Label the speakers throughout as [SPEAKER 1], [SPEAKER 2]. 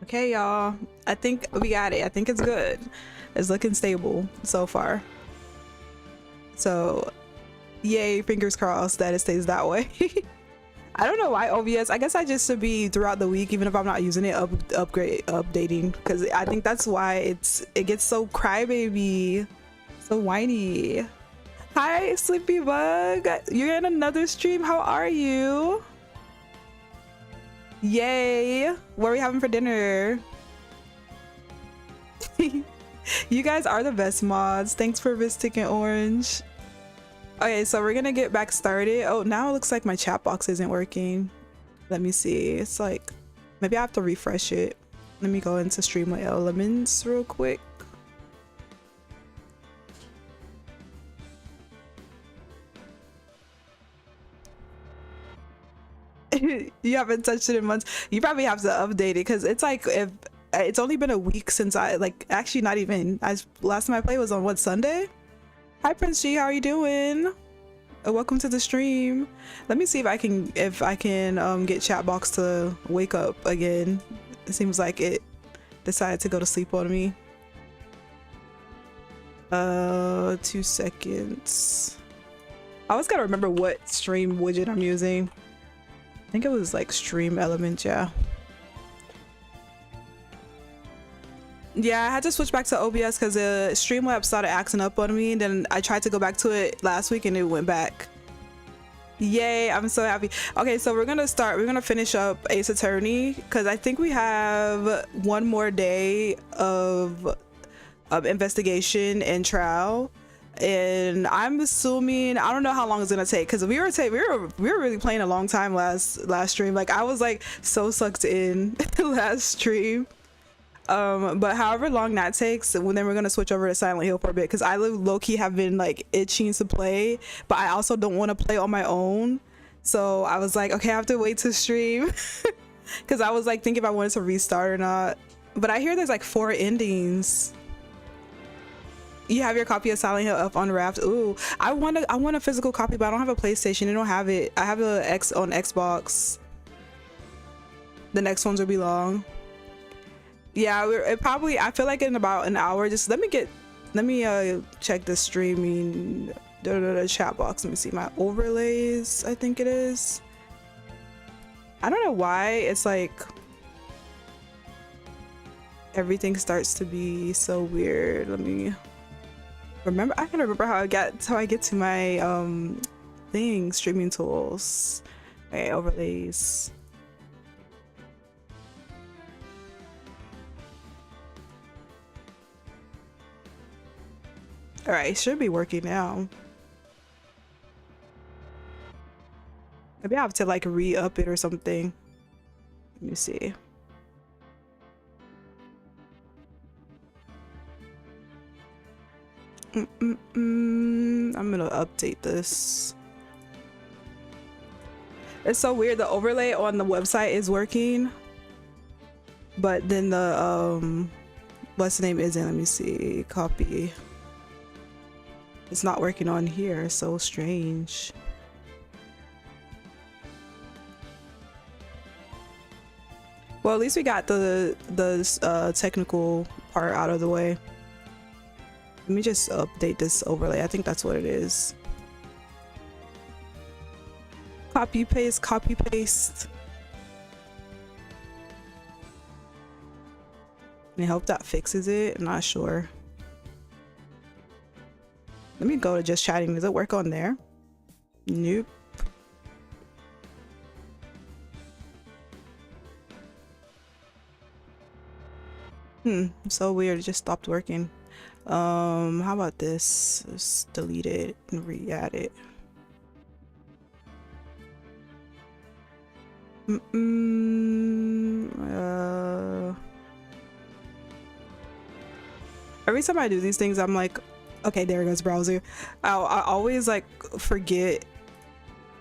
[SPEAKER 1] Okay, y'all. I think we got it. I think it's good. It's looking stable so far. So, yay, fingers crossed that it stays that way. I don't know why OBS. I guess I just should be throughout the week, even if I'm not using it, updating, because I think that's why it gets so crybaby, so whiny. Hi, Sleepy Bug. You're in another stream. How are you? Yay! What are we having for dinner? You guys are the best mods. Thanks for visiting Orange. Okay, so we're gonna get back started. Oh, now it looks like my chat box isn't working. Let me see. It's like, maybe I have to refresh it. Let me go into Streamlit Elements real quick. You haven't touched it in months. You probably have to update it because it's like, if it's only been a week since I actually not even, last time I played was on what, Sunday? Hi Prince G, how are you doing? Welcome to the stream. Let me see if I can get Chatbox to wake up again. It seems like it decided to go to sleep on me. 2 seconds. I always gotta remember what stream widget I'm using. I think it was like Stream Element, yeah. Yeah, I had to switch back to OBS because the Streamlabs started acting up on me. Then I tried to go back to it last week and it went back. Yay, I'm so happy. Okay, so we're gonna finish up Ace Attorney because I think we have one more day of investigation and trial. And I'm assuming, I don't know how long it's gonna take because we were really playing a long time last stream. Like I was like so sucked in last stream. But however long that takes, then we're gonna switch over to Silent Hill for a bit because I low-key have been like itching to play, but I also don't want to play on my own. So I was like, okay, I have to wait to stream because I was like thinking if I wanted to restart or not. But I hear there's like 4 endings. You have your copy of Silent Hill up on Raft. Ooh, I want a physical copy, but I don't have a PlayStation. I don't have it. I have a X on Xbox. The next ones will be long. Yeah, it probably, I feel like in about an hour. Just let me check the streaming the chat box. Let me see my overlays. I think it is. I don't know why it's like everything starts to be so weird. Let me remember. I can remember how I get to my thing, streaming tools. Okay, overlays. All right, it should be working now. Maybe I have to like re-up it or something. Let me see. I'm gonna update this. It's so weird. The overlay on the website is working, but then the what's the name isn't. Let me see. Copy. It's not working on here. So strange. Well, at least we got the technical part out of the way. Let me just update this overlay. I think that's what it is. Copy paste, copy paste. I hope that fixes it. I'm not sure. Let me go to just chatting. Does it work on there? Nope. So weird. It just stopped working. How about this? Just delete it and re-add it. Every time I do these things, I'm like, okay, there goes browser. I always like forget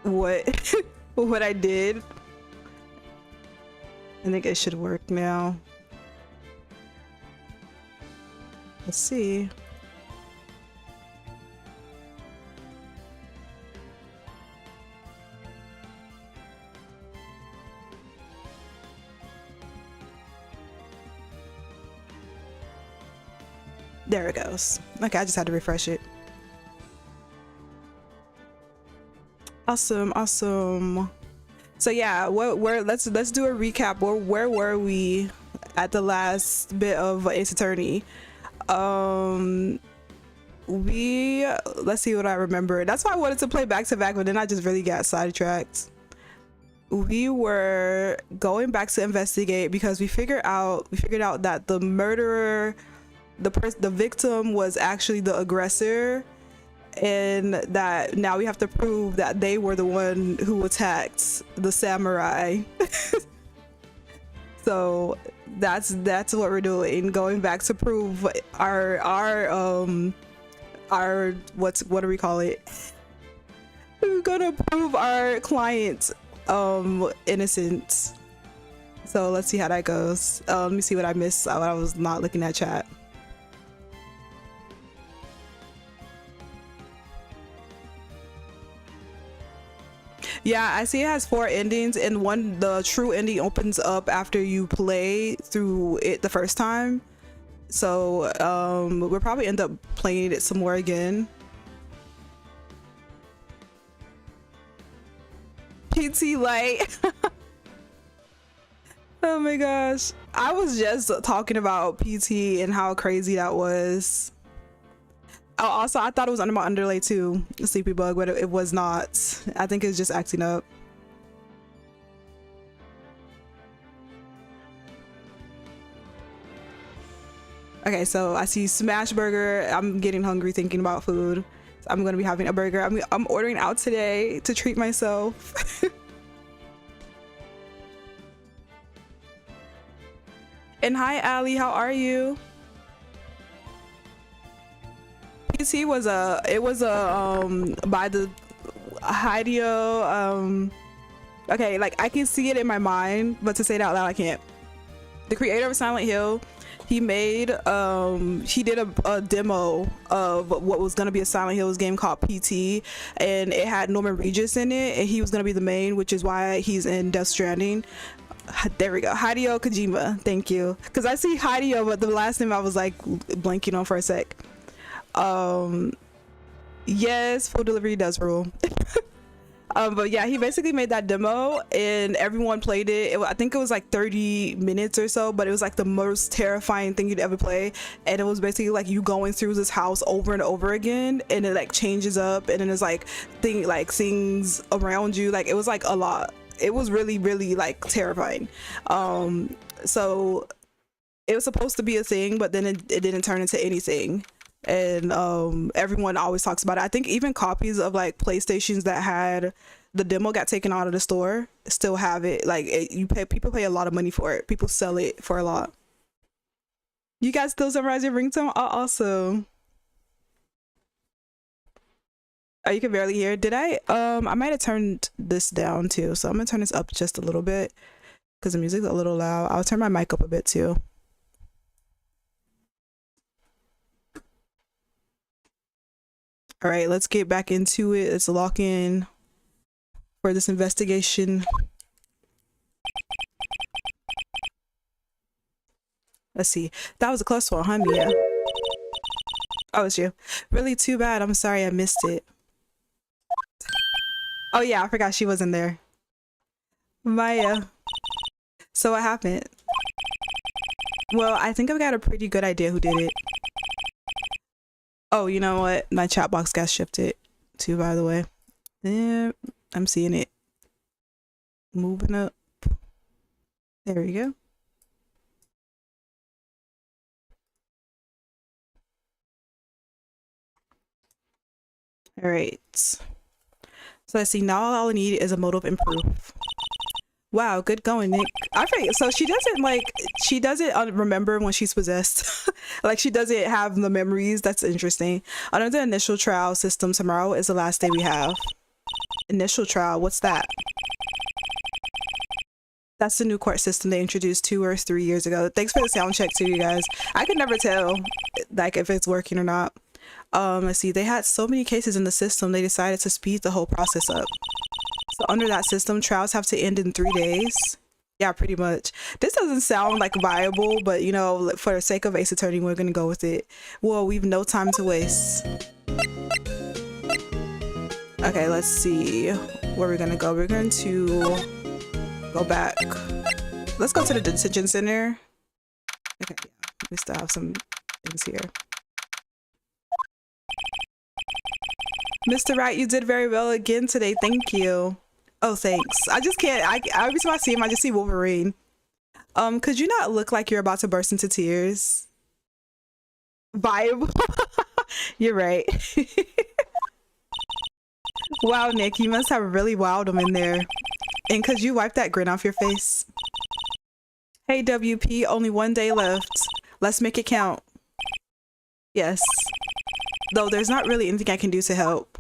[SPEAKER 1] what what I did. I think it should work now. Let's see. There it goes. Okay, I just had to refresh it. Awesome, awesome. So yeah, let's do a recap. Where were we at the last bit of Ace Attorney? Let's see what I remember. That's why I wanted to play back to back, but then I just really got sidetracked. We were going back to investigate because we figured out that the murderer, the victim was actually the aggressor, and that now we have to prove that they were the one who attacked the samurai. So that's what we're doing, going back to prove our what do we call it? We're gonna prove our client's innocence. So let's see how that goes. Let me see what I missed. I was not looking at chat. Yeah, I see it has 4 endings, and the true ending opens up after you play through it the first time. So we'll probably end up playing it some more again. PT Light. Oh my gosh, I was just talking about PT and how crazy that was. Oh, also, I thought it was under my underlay too, Sleepy Bug, but it was not. I think it's just acting up. Okay, so I see Smash Burger. I'm getting hungry thinking about food. So I'm gonna be having a burger. I'm ordering out today to treat myself. And hi, Allie, how are you? PT was by the Hideo. Okay, like I can see it in my mind, but to say it out loud I can't. The creator of Silent Hill, he did a demo of what was going to be a Silent Hills game called PT, and it had Norman Regis in it, and he was going to be the main, which is why he's in Death Stranding. There we go, Hideo Kojima. Thank you, because I see Hideo, but the last name I was like blanking on for a sec. Yes, food delivery does rule. But yeah, he basically made that demo and everyone played it. I think it was like 30 minutes or so, but it was like the most terrifying thing you'd ever play. And it was basically like you going through this house over and over again, and it like changes up, and then there's like things around you. Like it was like a lot. It was really, really like terrifying. So it was supposed to be a thing, but then it didn't turn into anything. And everyone always talks about it. I think even copies of like PlayStations that had the demo got taken out of the store still have it. Like people pay a lot of money for it. People sell it for a lot. You guys still summarize your ringtone? Oh, awesome. Oh, you can barely hear. Did I might have turned this down too, so I'm gonna turn this up just a little bit because the music's a little loud. I'll turn my mic up a bit too. All right, let's get back into it. Let's lock in for this investigation. Let's see. That was a close one, huh, Mia? Oh, it's you. Really too bad. I'm sorry I missed it. Oh yeah, I forgot she wasn't there. Maya. So what happened? Well, I think I've got a pretty good idea who did it. Oh, you know what? My chat box got shifted too, by the way. Yeah, I'm seeing it. Moving up. There we go. All right. So I see now all I need is a motive and proof. Wow, good going, Nick. I forget. So she doesn't remember when she's possessed. Like she doesn't have the memories. That's interesting. Under the initial trial system, tomorrow is the last day we have. Initial trial, what's that? That's the new court system they introduced 2 or 3 years ago. Thanks for the sound check too, you guys. I could never tell like if it's working or not. Let's see, they had so many cases in the system, they decided to speed the whole process up. So under that system, trials have to end in 3 days. Yeah, pretty much. This doesn't sound like viable, but you know, for the sake of Ace Attorney, we're gonna go with it. Well, we've no time to waste. Okay, let's see where we're gonna go. We're going to go back. Let's go to the detention center. Okay, yeah, we still have some things here. Mr. Wright, you did very well again today. Thank you. Oh, thanks. I just can't. Every time I see him, I just see Wolverine. Could you not look like you're about to burst into tears? Vibe. You're right. Wow, Nick, you must have really wowed him in there. And could you wipe that grin off your face? Hey, WP, only 1 day left. Let's make it count. Yes. Though there's not really anything I can do to help.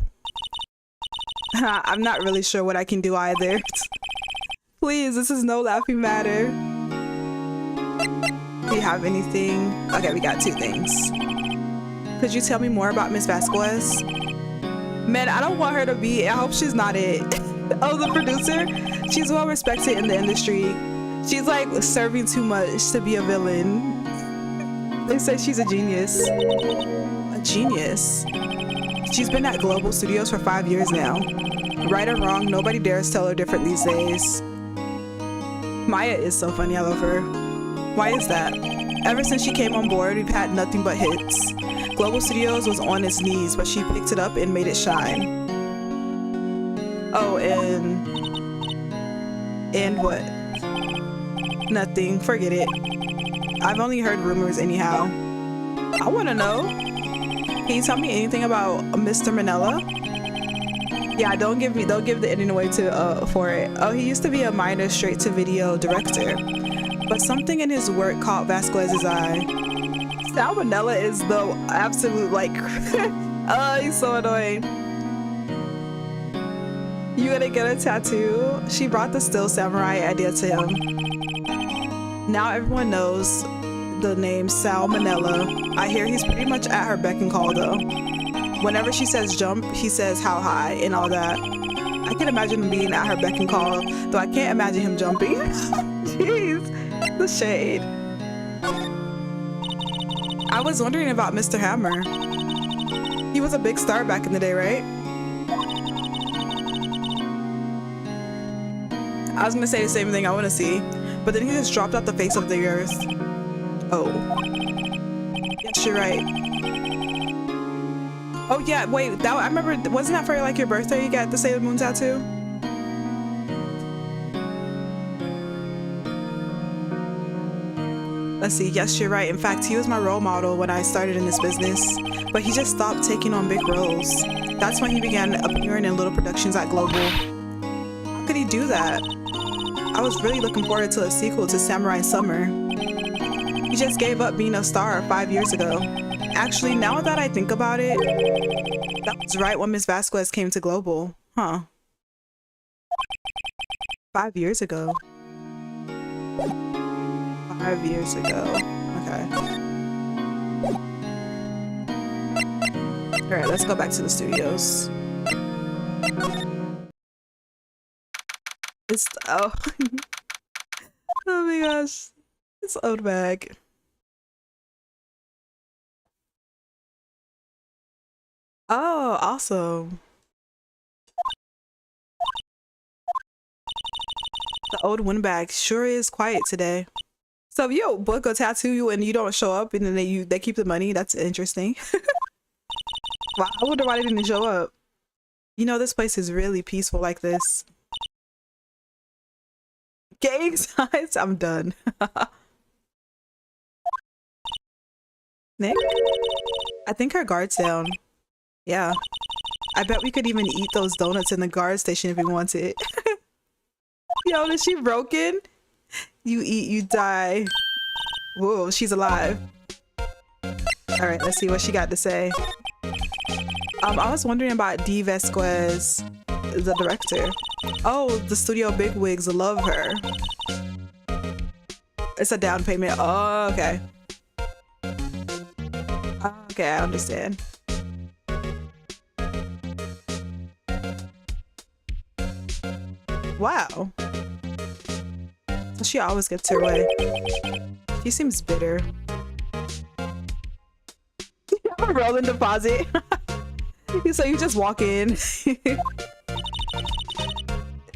[SPEAKER 1] I'm not really sure what I can do either. Please, this is no laughing matter. Do you have anything? Okay, we got 2 things. Could you tell me more about Miss Vasquez? Man, I don't want her to be. I hope she's not it. Oh, the producer? She's well respected in the industry. She's like serving too much to be a villain. They say she's a genius. A genius? She's been at Global Studios for 5 years now. Right or wrong, nobody dares tell her different these days. Maya is so funny, I love her. Why is that? Ever since she came on board, we've had nothing but hits. Global Studios was on its knees, but she picked it up and made it shine. Oh, and what? Nothing, forget it. I've only heard rumors anyhow. I want to know. Can you tell me anything about Mr. Manella? Yeah, don't give the ending away for it. Oh, he used to be a minor straight-to-video director, but something in his work caught Vasquez's eye. Salmonella is the absolute like. Oh, he's so annoying. You gonna get a tattoo? She brought the Still Samurai idea to him. Now everyone knows the name Salmonella. I hear he's pretty much at her beck and call though. Whenever she says jump, he says how high and all that. I can imagine him being at her beck and call, though I can't imagine him jumping. Jeez, the shade. I was wondering about Mr. Hammer. He was a big star back in the day, right? I was gonna say the same thing I want to see, but then he just dropped off the face of the earth. Oh. Yes, you're right. Oh yeah, wait, that I remember, wasn't that for like your birthday you got the Sailor Moon tattoo? Let's see, yes, you're right. In fact, he was my role model when I started in this business, but he just stopped taking on big roles. That's when he began appearing in little productions at Global. How could he do that? I was really looking forward to a sequel to Samurai Summer. He just gave up being a star 5 years ago. Actually, now that I think about it, that was right when Miss Vasquez came to Global. Huh. 5 years ago. 5 years ago. Okay. Alright, let's go back to the studios. It's oh. Oh my gosh. It's old bag. Oh, awesome. The old windbag sure is quiet today. So if you book a tattoo and you don't show up and then they keep the money, that's interesting. Wow, I wonder why they didn't show up. You know, this place is really peaceful like this. Gang signs, I'm done. Nick? I think her guard's down. Yeah. I bet we could even eat those donuts in the guard station if we wanted. Yo, is she broken? You eat, you die. Whoa, she's alive. Alright, let's see what she got to say. I was wondering about D. Vasquez, the director. Oh, the studio bigwigs love her. It's a down payment. Oh, okay. Okay, I understand. Wow. So she always gets her way. She seems bitter. Rolling deposit. So you just walk in.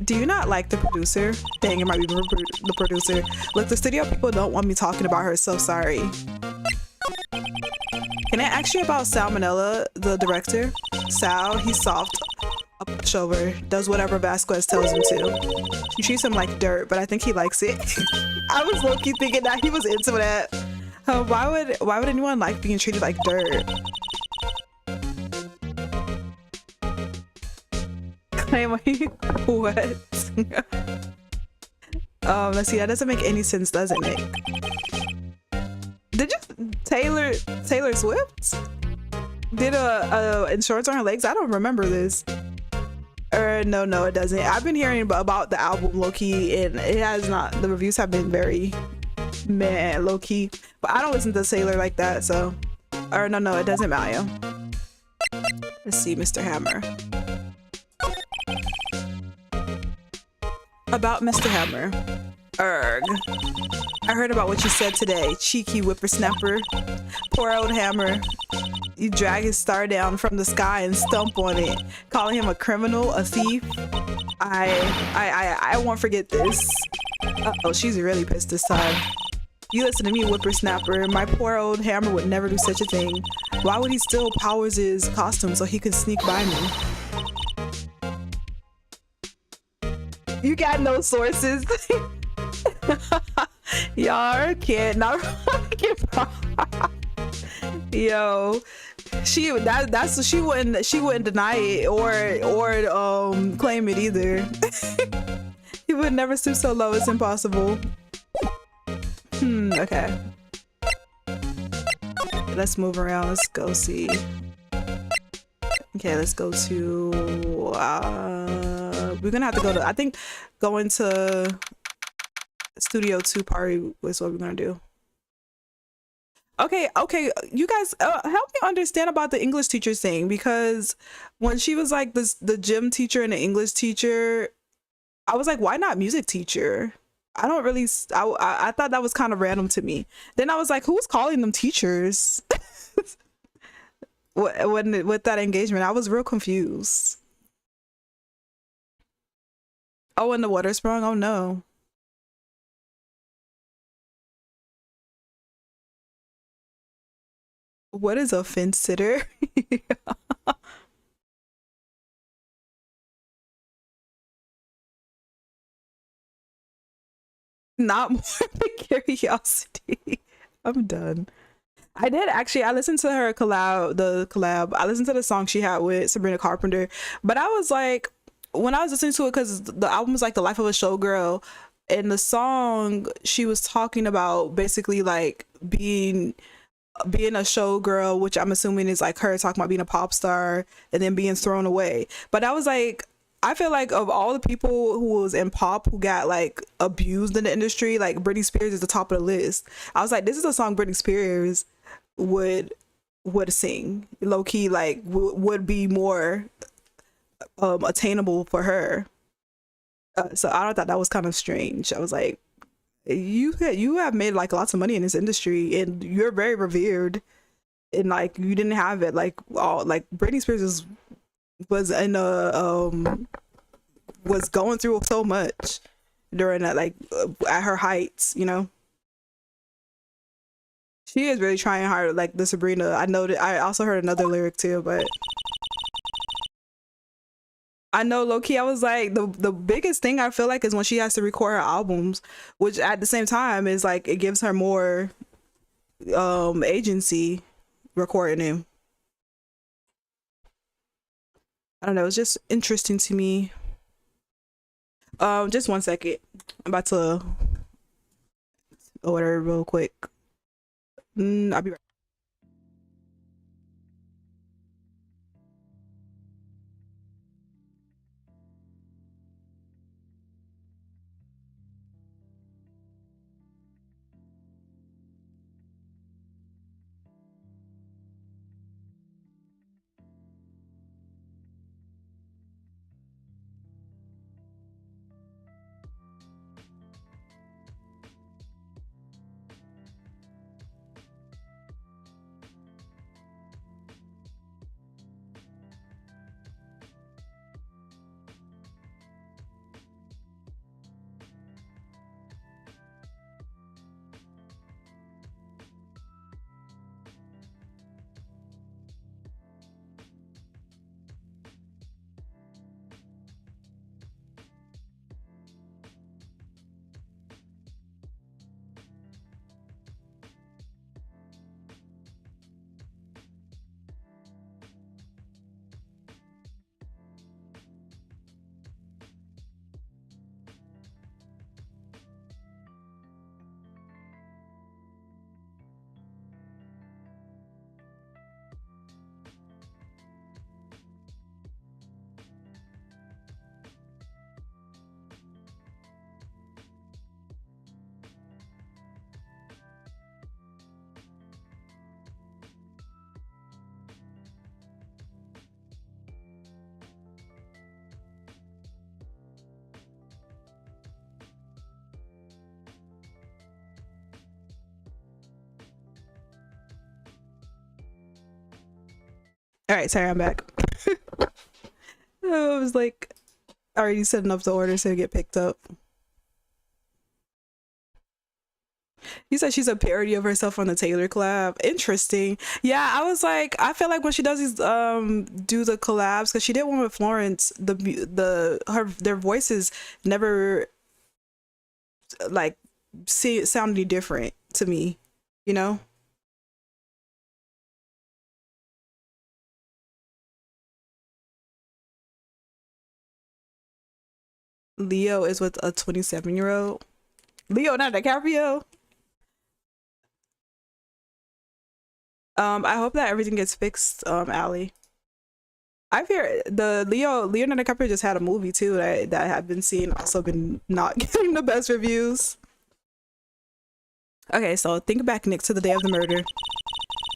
[SPEAKER 1] Do you not like the producer? Dang, it might be the producer. Look, the studio people don't want me talking about her, so sorry. Can I ask you about Salmonella, the director? Sal, he's soft, a pushover, does whatever Vasquez tells him to. She treats him like dirt, but I think he likes it. I was low-key thinking that he was into that. Why would anyone like being treated like dirt? What? Let's see, that doesn't make any sense, doesn't it? Did you Taylor Swift did a insurance on her legs? I don't remember this. No, it doesn't. I've been hearing about the album low-key, and it has not. The reviews have been very meh, low-key. But I don't listen to Taylor like that, so. Or no, it doesn't matter. Let's see, Mr. Hammer. About Mr. Hammer. Erg. I heard about what you said today, cheeky whippersnapper. Poor old Hammer. You drag his star down from the sky and stomp on it, calling him a criminal, a thief. I won't forget this. Uh-oh, she's really pissed this time. You listen to me, whippersnapper. My poor old Hammer would never do such a thing. Why would he steal Powers' costume so he could sneak by me? You got no sources. Y'all can't not yo, she wouldn't deny it or claim it either. He would never stoop so low, it's impossible. Okay. Let's move around. Let's go see. Okay, let's go to we're gonna have to go to, I think going to Studio 2 party is what we're gonna do. Okay, you guys help me understand about the English teacher thing, because when she was like the gym teacher and the English teacher, I was like, why not music teacher? I don't really, I thought that was kind of random to me. Then I was like, who's calling them teachers? With that engagement, I was real confused. Oh, and the water sprung? Oh no. What is a fence sitter? Not more than curiosity. I'm done. I did actually. I listened to her collab. I listened to the song she had with Sabrina Carpenter. But I was like, when I was listening to it, because the album is like The Life of a Showgirl, and the song she was talking about basically like being a showgirl, which I'm assuming is like her talking about being a pop star and then being thrown away. But I was like, I feel like of all the people who was in pop who got like abused in the industry, like Britney Spears is the top of the list. I was like, this is a song Britney Spears would sing, low key, like would be more attainable for her. So I thought that was kind of strange. I was like, you have made like lots of money in this industry and you're very revered, and like you didn't have it like all, like Britney Spears was in a was going through so much during that, like at her heights, you know. She is really trying hard, like the Sabrina. I know that. I also heard another lyric too, but I know low-key I was like, the biggest thing I feel like is when she has to record her albums, which at the same time is like it gives her more agency recording him. I don't know, it's just interesting to me. Just one second. I'm about to order real quick. I'll be right. All right, sorry, I'm back. I was like already setting up the order so it get picked up. You said she's a parody of herself on the Taylor collab. Interesting. Yeah, I was like, I feel like when she does these do the collabs, because she did one with Florence, their voices never like sounded different to me, you know? Leo is with a 27-year-old. Leo, not DiCaprio. I hope that everything gets fixed, Allie. I've heard the Leonardo DiCaprio just had a movie too that I've been seeing, also been not getting the best reviews. Okay, so think back, Nick, to the day of the murder.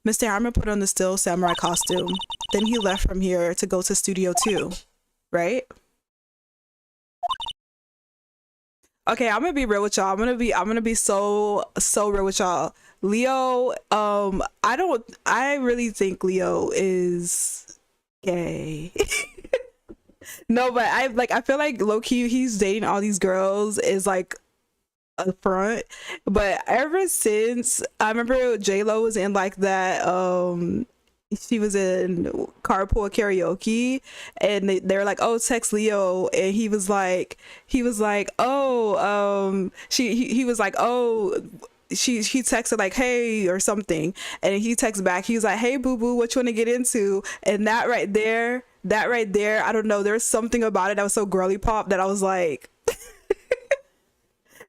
[SPEAKER 1] Mr. Hammer put on the still samurai costume. Then he left from here to go to Studio 2, right? Okay, I'm gonna be real with y'all. I'm gonna be so real with y'all. Leo, I really think Leo is gay. No, but I feel like low key he's dating all these girls is like a front. But ever since I remember J-Lo was in like that she was in carpool karaoke and they were like, oh, text Leo, and he was like oh he was like, oh, she texted like, hey, or something, and he texts back, he was like, hey boo boo, what you want to get into? And that right there, I don't know, there's something about it that was so girly pop that I was like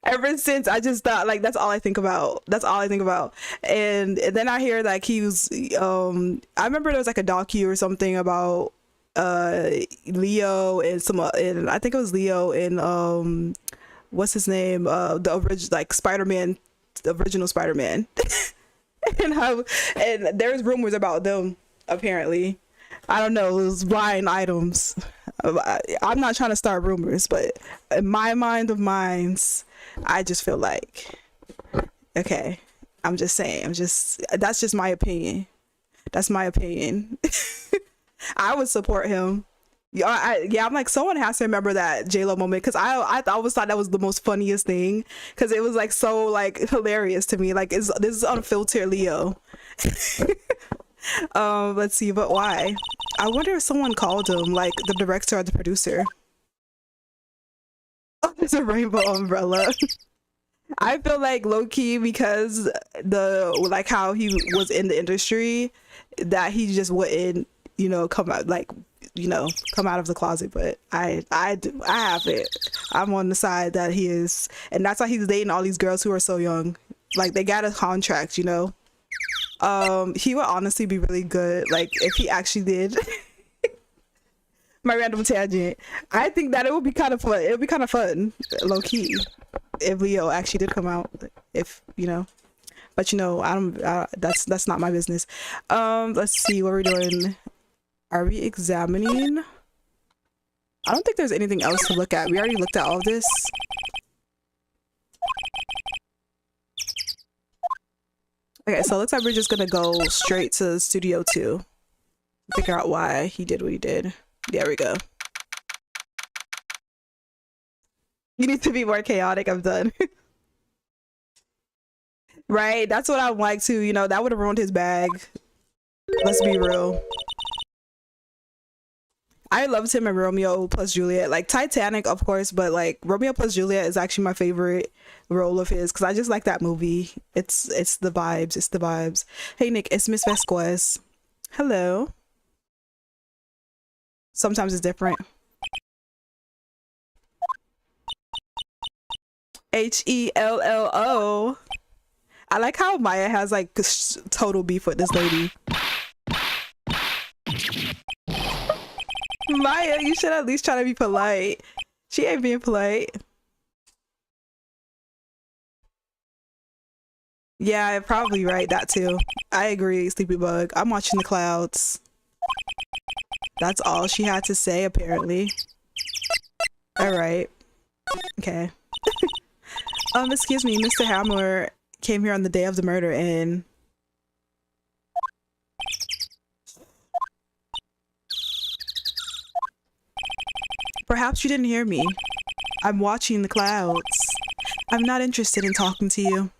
[SPEAKER 1] ever since I just thought like that's all I think about. And then I hear like he was I remember there was like a docu or something about Leo and I think it was Leo and what's his name, the original like Spider-Man, the original Spider-Man. And there's rumors about them apparently. I don't know, it was blind items. I'm not trying to start rumors, but in my mind of minds, I just feel like, okay, I'm just saying, that's just my opinion. That's my opinion. I would support him. Yeah, I'm like, someone has to remember that J-Lo moment, because I always thought that was the most funniest thing, because it was like so like hilarious to me. Like this is unfiltered Leo. Let's see, but why? I wonder if someone called him, like the director or the producer. Oh, there's a rainbow umbrella. I feel like low key, because like how he was in the industry, that he just wouldn't, come out come out of the closet. But I have it. I'm on the side that he is, and that's why he's dating all these girls who are so young. Like they got a contract, He would honestly be really good, like if he actually did. My random tangent. I think that it would be kind of fun. It would be kind of fun, low key, if Leo actually did come out. If but I don't. That's not my business. Let's see what we're doing. Are we examining? I don't think there's anything else to look at. We already looked at all of this. Okay, so it looks like we're just gonna go straight to Studio 2. Figure out why he did what he did. There we go. You need to be more chaotic. I'm done. Right? That's what I'm like too. That would have ruined his bag. Let's be real. I loved him in Romeo plus Juliet. Like Titanic, of course, but like Romeo plus Juliet is actually my favorite role of his, because I just like that movie. It's the vibes. It's the vibes. Hey Nick, it's Miss Vasquez. Hello. Sometimes it's different. HELLO. I like how Maya has like total beef with this lady. Maya, you should at least try to be polite. She ain't being polite. Yeah, probably right. That too. I agree, Sleepy Bug. I'm watching the clouds. That's all she had to say, apparently. All right. Okay. Excuse me, Mr. Hamler came here on the day of the murder, and Perhaps you didn't hear me. I'm watching the clouds. I'm not interested in talking to you.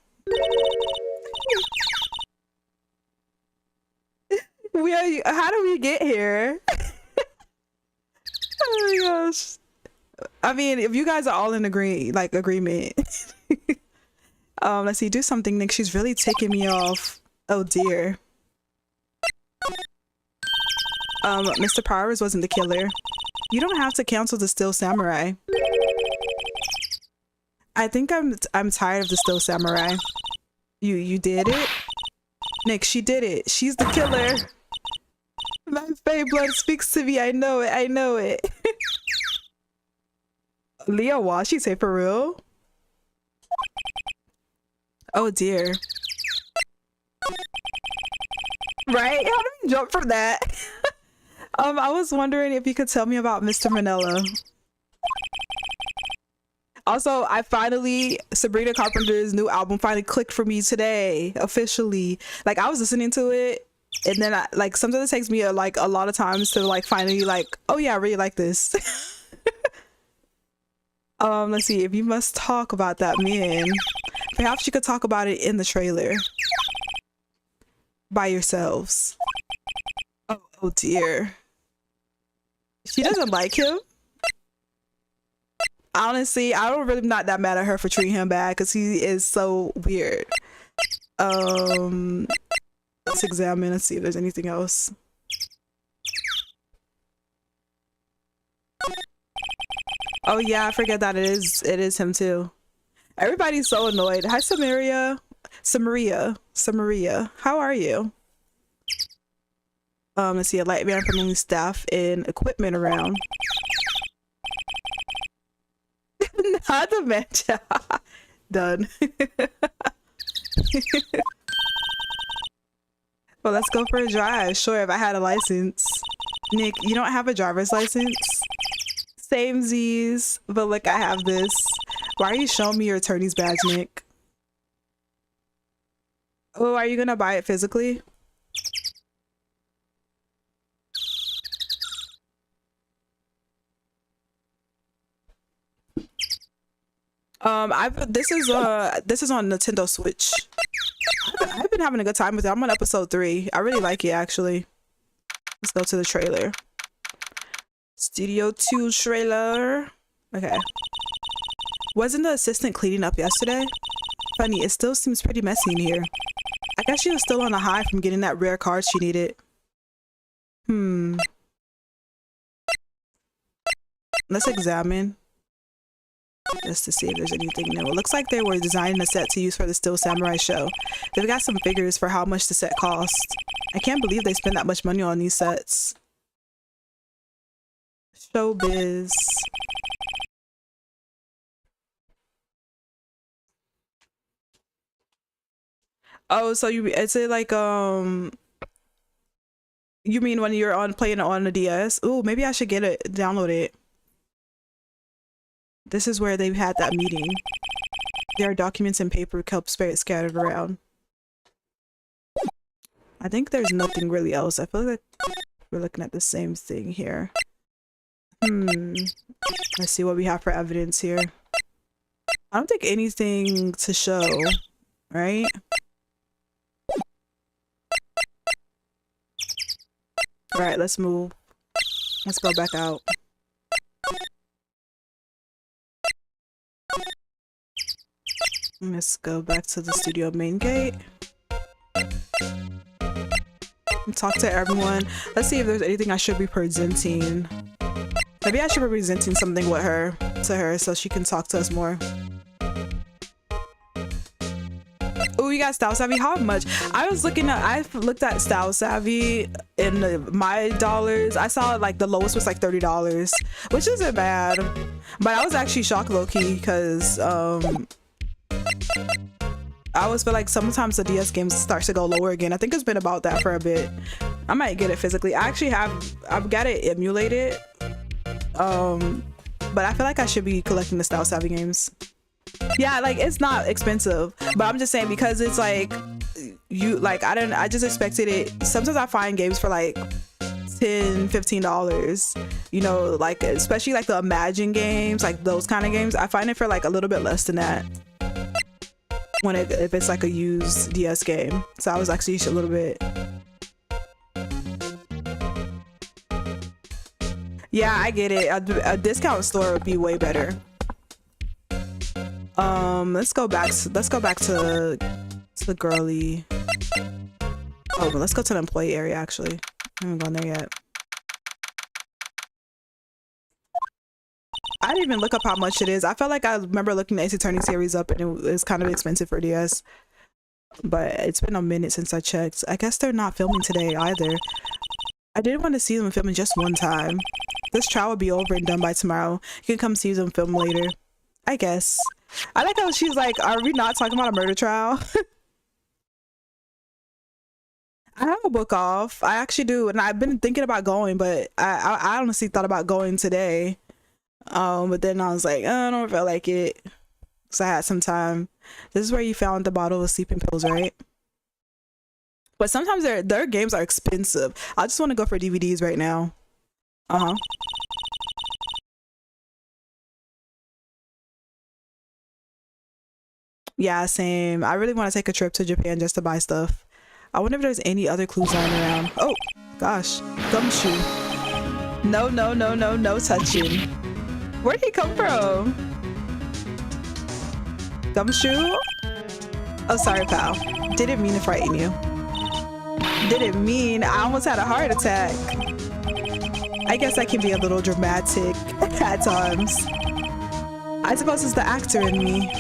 [SPEAKER 1] How do we get here? Oh my gosh. I mean, if you guys are all in agreement. Let's see, do something, Nick. She's really ticking me off. Oh dear. Mr. Powers wasn't the killer. You don't have to cancel the Still Samurai. I think I'm tired of the Still Samurai. You did it? Nick, she did it. She's the killer. My fey blood speaks to me. I know it. I know it. Leah Washi say for real? Oh dear. Right? How do we jump from that? I was wondering if you could tell me about Mr. Manila. Also, Sabrina Carpenter's new album finally clicked for me today, officially. Like, I was listening to it, and then sometimes it takes me a lot of times to finally oh yeah, I really like this. Let's see, if you must talk about that man, perhaps you could talk about it in the trailer. By yourselves. Oh dear. She doesn't like him? Honestly, I'm not that mad at her for treating him bad because he is so weird. Let's examine and see if there's anything else. Oh yeah, I forget that it is him too. Everybody's so annoyed. Hi Samaria. How are you? Let's see, a light man from only staff and equipment around. Not the match. Done. Well, let's go for a drive. Sure, if I had a license. Nick, you don't have a driver's license? Same Z's, but look, I have this. Why are you showing me your attorney's badge, Nick? Oh, are you gonna buy it physically? This is on Nintendo Switch. I've been having a good time with it. I'm on episode 3. I really like it actually. Let's go to the trailer. Studio 2 trailer. Okay. Wasn't the assistant cleaning up yesterday? Funny, it still seems pretty messy in here. I guess she was still on a high from getting that rare card she needed. Let's examine. Just to see if there's anything new. It looks like they were designing a set to use for the Still Samurai show. They've got some figures for how much the set cost. I can't believe they spent that much money on these sets. Showbiz. Oh, so is it like you mean when you're playing it on the DS? Ooh, maybe I should download it. This is where they've had that meeting. There are documents and paper cups scattered around. I think there's nothing really else. I feel like we're looking at the same thing here. Let's see what we have for evidence here. I don't think anything to show, right? All right, let's move. Let's go back out. Let's go back to the studio main gate. Talk to everyone. Let's see if there's anything I should be presenting. Maybe I should be presenting something with her to her so she can talk to us more. Oh, you got Style Savvy? How much? I looked at Style Savvy in my dollars. I saw the lowest was $30, which isn't bad. But I was actually shocked low-key because I always feel like sometimes the DS games starts to go lower again. I think it's been about that for a bit. I might get it physically. I've got it emulated. But I feel like I should be collecting the Style Savvy games. Yeah, it's not expensive, but I'm just saying because it's I just expected it. Sometimes I find games for $10, $10-15, you know, like especially like the Imagine games, like those kind of games. I find it for like a little bit less than that when if it's like a used DS game. So I was actually a little bit. Yeah, I get it. A discount store would be way better. Let's go back to the girly. Oh, but let's go to the employee area actually. I haven't gone there yet. I didn't even look up how much it is. I felt like I remember looking the Ace Attorney series up and it was kind of expensive for DS. But it's been a minute since I checked. I guess they're not filming today either. I did want to see them filming just one time. This trial will be over and done by tomorrow. You can come see them film later. I guess. I like how she's like, are we not talking about a murder trial? I have a book off. I actually do. And I've been thinking about going, but I honestly thought about going today. But then I was like, I don't feel like it. So I had some time. This is where you found the bottle of sleeping pills, right? But sometimes their games are expensive. I just want to go for DVDs right now. Yeah, same. I really want to take a trip to Japan just to buy stuff. I wonder if there's any other clues lying around. Oh, gosh. Gumshoe. No, no, no, no, no touching. Where'd he come from? Gumshoe? Oh, sorry, pal. Didn't mean to frighten you. Didn't mean. I almost had a heart attack. I guess I can be a little dramatic at times. I suppose it's the actor in me.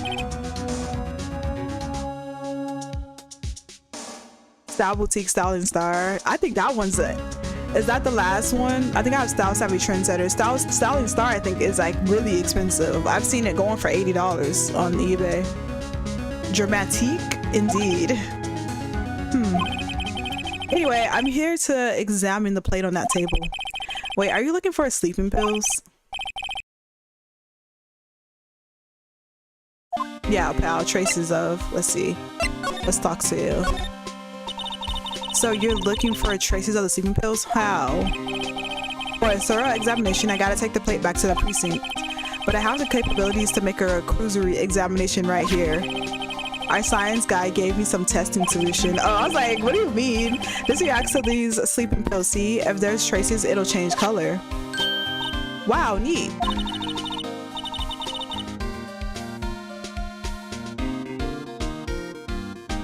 [SPEAKER 1] Style Boutique, Styling Star. I think that one's it. Is that the last one? I think I have Style Savvy Trendsetter. Styling Star I think is like really expensive. I've seen it going for $80 on eBay. Dramatique indeed. Anyway, I'm here to examine the plate on that table. Wait, are you looking for sleeping pills? Yeah, pal, traces of. Let's see. Let's talk to you. So you're looking for traces of the sleeping pills? How? For a thorough examination, I gotta take the plate back to the precinct. But I have the capabilities to make a cursory examination right here. Our science guy gave me some testing solution. Oh, I was like, what do you mean? This reacts to these sleeping pills. See, if there's traces, it'll change color. Wow, neat.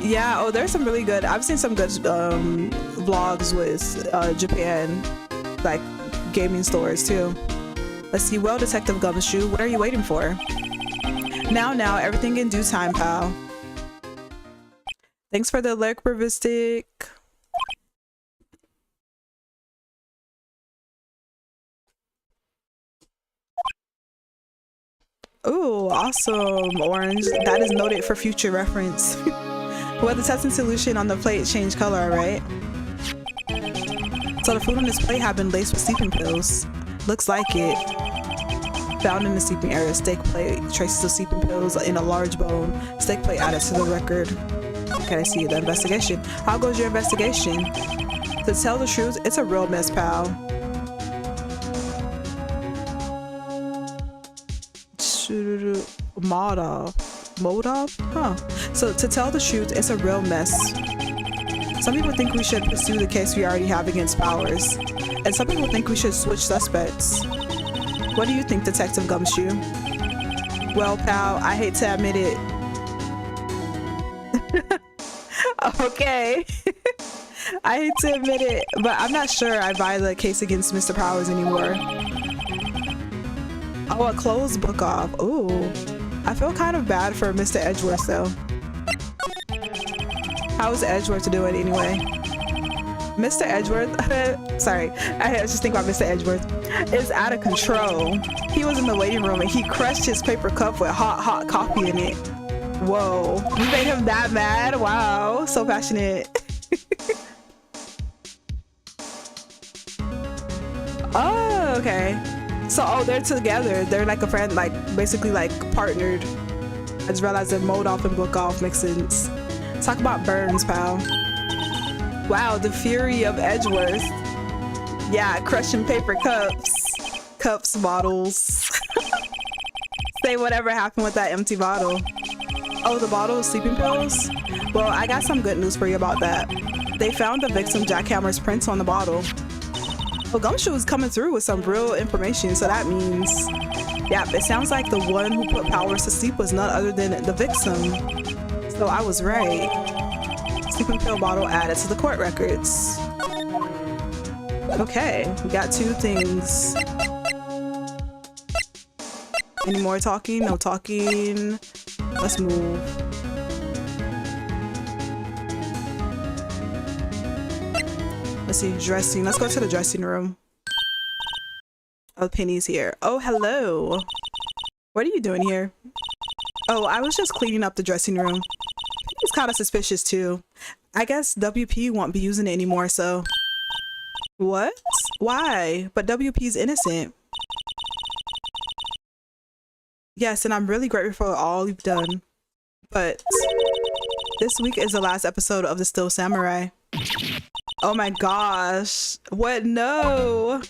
[SPEAKER 1] Yeah, oh, there's some really good, I've seen some good vlogs with Japan, like gaming stores too. Let's see, well, Detective Gumshoe, what are you waiting for? Now, everything in due time, pal. Thanks for the lurk, Brevistic. Ooh, awesome, Orange. That is noted for future reference. Well, the testing solution on the plate changed color, right? So the food on this plate had been laced with sleeping pills. Looks like it. Found in the sleeping area, steak plate, traces of sleeping pills in a large bone. Steak plate added to the record. Okay, I see the investigation. How goes your investigation? To tell the truth, it's a real mess, pal. Modov? Huh. So to tell the truth, it's a real mess. Some people think we should pursue the case we already have against Powers. And some people think we should switch suspects. What do you think, Detective Gumshoe? Well, pal, I hate to admit it. Okay. I hate to admit it, but I'm not sure I buy the case against Mr. Powers anymore. Oh, a closed book off. Ooh. I feel kind of bad for Mr. Edgeworth though. How is Edgeworth doing anyway? Mr. Edgeworth, sorry, I was just thinking about Mr. Edgeworth, is out of control. He was in the waiting room and he crushed his paper cup with hot coffee in it. Whoa, you made him that mad? Wow, so passionate. Oh, okay. So, oh, they're together. They're like a friend, like basically like partnered. I just realized that mode off and book off makes sense. Talk about burns, pal. Wow, the fury of Edgeworth. Yeah, crushing paper cups, bottles. Say whatever happened with that empty bottle. Oh, the bottle of sleeping pills? Well, I got some good news for you about that. They found the victim jackhammer's prints on the bottle. Well, Gumshoe is coming through with some real information, so that means, yeah, it sounds like the one who put Powers to sleep was none other than the victim. So I was right. Sleeping pill bottle added to the court records. Okay, we got 2 things. Any more talking? No talking. Let's move. Let's see, dressing. Let's go to the dressing room. Oh, Penny's here. Oh, hello. What are you doing here? Oh, I was just cleaning up the dressing room. It's kind of suspicious too. I guess WP won't be using it anymore, so. What? Why? But WP's innocent. Yes, and I'm really grateful for all you've done. But this week is the last episode of The Still Samurai. Oh my gosh. What? No.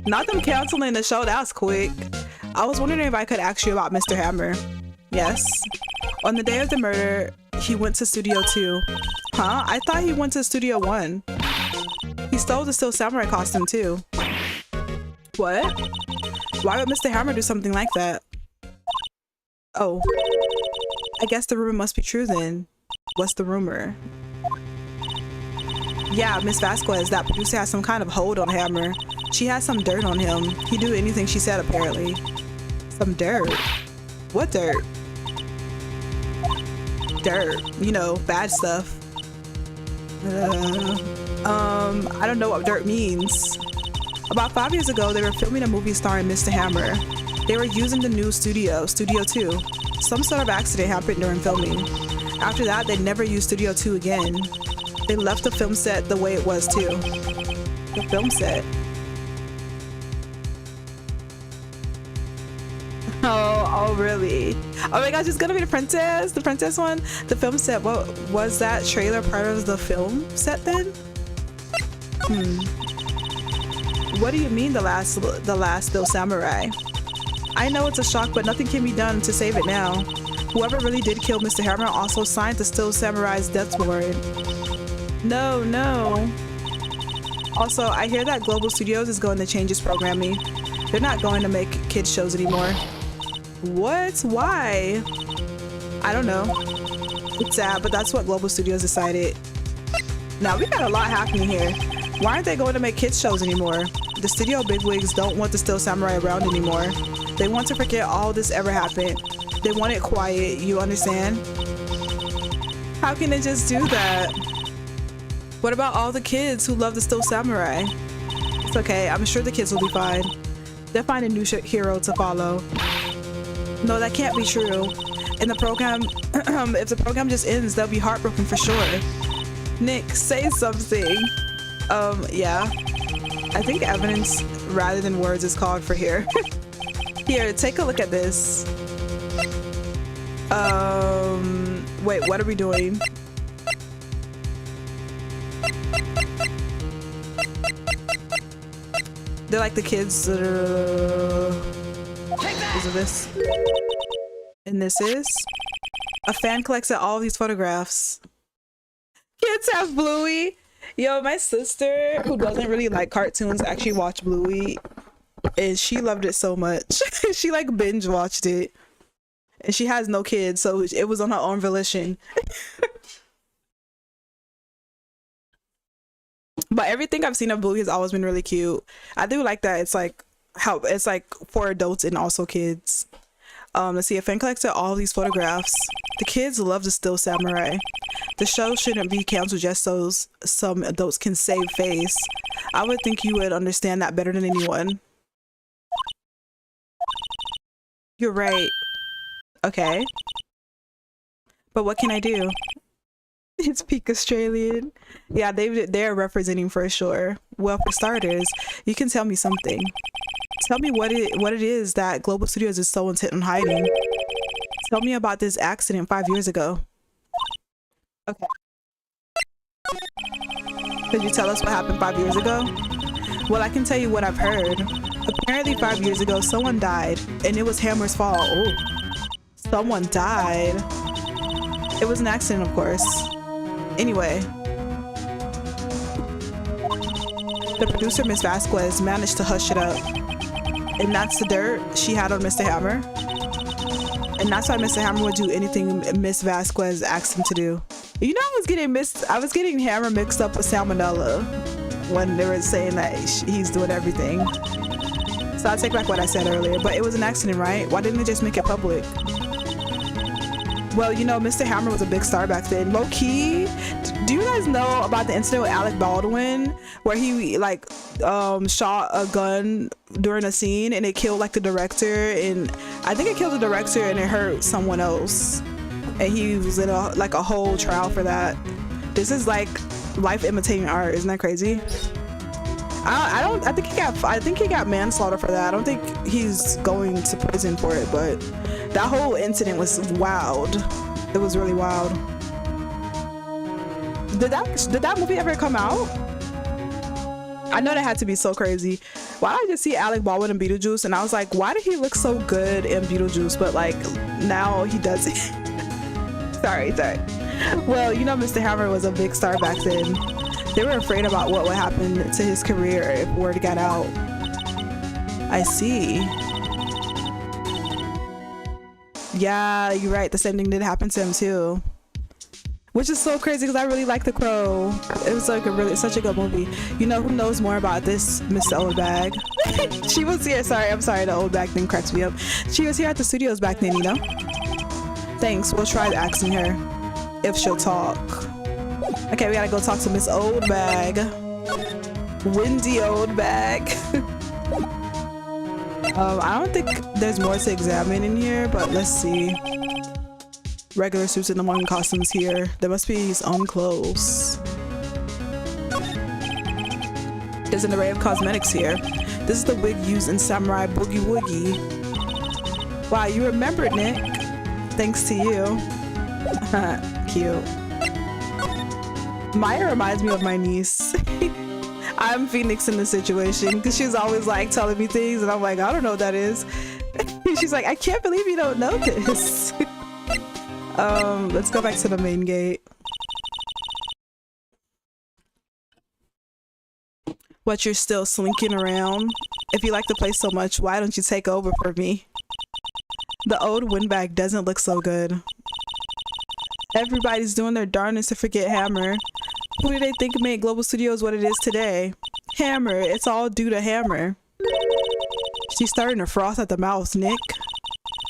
[SPEAKER 1] Not them canceling the show. That was quick. I was wondering if I could ask you about Mr. Hammer. Yes. On the day of the murder, he went to Studio 2. Huh? I thought he went to Studio 1. He stole the Still Samurai costume too. What? Why would Mr. Hammer do something like that? Oh. I guess the rumor must be true then. What's the rumor? Yeah, Miss Vasquez, that producer has some kind of hold on Hammer. She has some dirt on him. He'd do anything she said, apparently. Some dirt? What dirt? Dirt. You know, bad stuff. I don't know what dirt means. About 5 years ago, they were filming a movie starring Mr. Hammer. They were using the new studio, Studio 2. Some sort of accident happened during filming. After that, they never used Studio 2 again. They left the film set the way it was too. The film set. Oh really? Oh my gosh, it's gonna be the princess one? The film set, what was that trailer part of the film set then? What do you mean the last Still Samurai? I know it's a shock, but nothing can be done to save it now. Whoever really did kill Mr. Hammer also signed the Still Samurai's death warrant. No, no. Also, I hear that Global Studios is going to change its programming. They're not going to make kids shows anymore. What? Why? I don't know. It's sad, but that's what Global Studios decided. Now, we got a lot happening here. Why aren't they going to make kids shows anymore? The studio bigwigs don't want the Still Samurai around anymore. They want to forget all this ever happened. They want it quiet, you understand? How can they just do that? What about all the kids who love the Still Samurai? It's okay, I'm sure the kids will be fine. They'll find a new hero to follow. No, that can't be true. In the program, if the program just ends, they'll be heartbroken for sure. Nick, say something. Yeah. I think evidence rather than words is called for here. Here, take a look at this. Wait, what are we doing? They're like the kids that are... Is it this? And this is? A fan collects all these photographs. Kids have Bluey. Yo, my sister, who doesn't really like cartoons, actually watched Bluey. And she loved it so much. She like binge watched it. And she has no kids, so it was on her own volition. But everything I've seen of Bluey has always been really cute. I do like that it's like how it's like for adults and also kids. Let's see, a fan collected all these photographs. The kids love the Still Samurai. The show shouldn't be canceled just so some adults can save face. I would think you would understand that better than anyone. You're right. Okay. But what can I do? It's peak Australian. Yeah, they're representing for sure. Well, for starters, you can tell me something. Tell me what it is that Global Studios is so intent on hiding. Tell me about this accident 5 years ago. Okay. Could you tell us what happened 5 years ago? Well, I can tell you what I've heard. Apparently 5 years ago, someone died, and it was Hammer's fault. Oh, someone died. It was an accident, of course. Anyway, the producer, Miss Vasquez, managed to hush it up. And that's the dirt she had on Mr. Hammer. And that's why Mr. Hammer would do anything Miss Vasquez asked him to do. You know, I was getting Hammer mixed up with Salmonella when they were saying that he's doing everything. So I take back what I said earlier, but it was an accident, right? Why didn't they just make it public? Well, you know, Mr. Hammer was a big star back then. Low key, do you guys know about the incident with Alec Baldwin where he like shot a gun during a scene and it killed like the director, and I think it killed the director and it hurt someone else, and he was in a whole trial for that. This is like life imitating art. Isn't that crazy? I think he got manslaughter for that. I don't think he's going to prison for it, but that whole incident was wild. It was really wild. Did that movie ever come out? I know that had to be so crazy. Why did I just see Alec Baldwin in Beetlejuice and I was like, why did he look so good in Beetlejuice, but like now he doesn't? sorry. Well, you know, Mr. Hammer was a big star back then. They were afraid about what would happen to his career if word got out. I see. Yeah, you're right. The same thing did happen to him too. Which is so crazy because I really like The Crow. It was like such a good movie. You know who knows more about this, Miss Oldbag? She was here. I'm sorry, the old bag thing cracks me up. She was here at the studios back then, you know? Thanks, we'll try asking her if she'll talk. Okay, we gotta go talk to Miss Oldbag. Windy Oldbag. I don't think there's more to examine in here, but let's see. Regular suits and the modern costumes here. There must be his own clothes. There's an array of cosmetics here. This is the wig used in Samurai Boogie Woogie. Wow, you remembered, Nick. Thanks to you. Cute. Maya reminds me of my niece. I'm Phoenix in this situation because she's always like telling me things and I'm like, I don't know what that is. She's like, I can't believe you don't know this. Let's go back to the main gate. What, you're still slinking around? If you like the place so much, why don't you take over for me? The old windbag doesn't look so good. Everybody's doing their darnest to forget Hammer. Who do they think made Global Studios what it is today? Hammer. It's all due to Hammer. She's starting to froth at the mouth, Nick.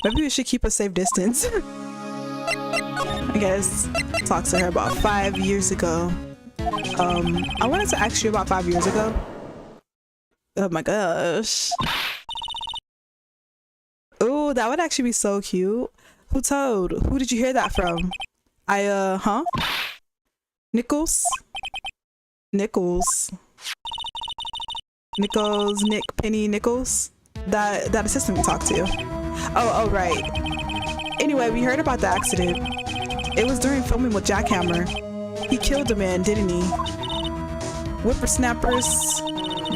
[SPEAKER 1] Maybe we should keep a safe distance. I guess talk to her about 5 years ago. I wanted to ask you about 5 years ago. Oh my gosh. Oh, that would actually be so cute. Who told? Who did you hear that from? Huh? Nichols? Nick, Penny Nichols? That assistant we talked to. Oh, right. Anyway, we heard about the accident. It was during filming with Jackhammer. He killed a man, didn't he? Whippersnappers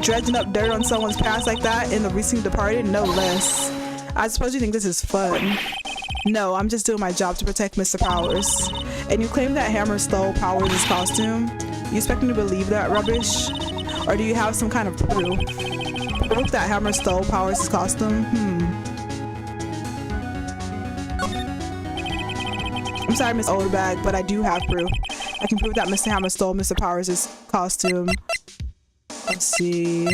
[SPEAKER 1] dredging up dirt on someone's past like that in the recently departed? No less. I suppose you think this is fun. No, I'm just doing my job to protect Mr. Powers. And you claim that Hammer stole Powers' costume? You expect me to believe that rubbish? Or do you have some kind of proof? Proof that Hammer stole Powers' costume? I'm sorry, Miss Oldbag, but I do have proof. I can prove that Mr. Hammer stole Mr. Powers' costume. Let's see.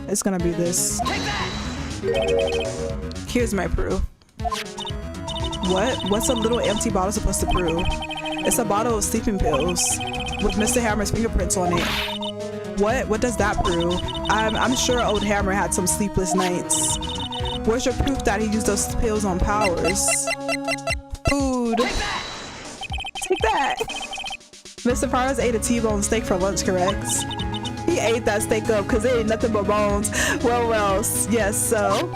[SPEAKER 1] It's gonna be this. Here's my proof. What? What's a little empty bottle supposed to prove? It's a bottle of sleeping pills with Mr. Hammer's fingerprints on it. What does that prove? I'm sure old Hammer had some sleepless nights. Where's your proof that he used those pills on Powers? Food. Take that. Mr. Powers ate a T-bone steak for lunch, correct? He he ate that steak up because it ain't nothing but bones. Well, yes, so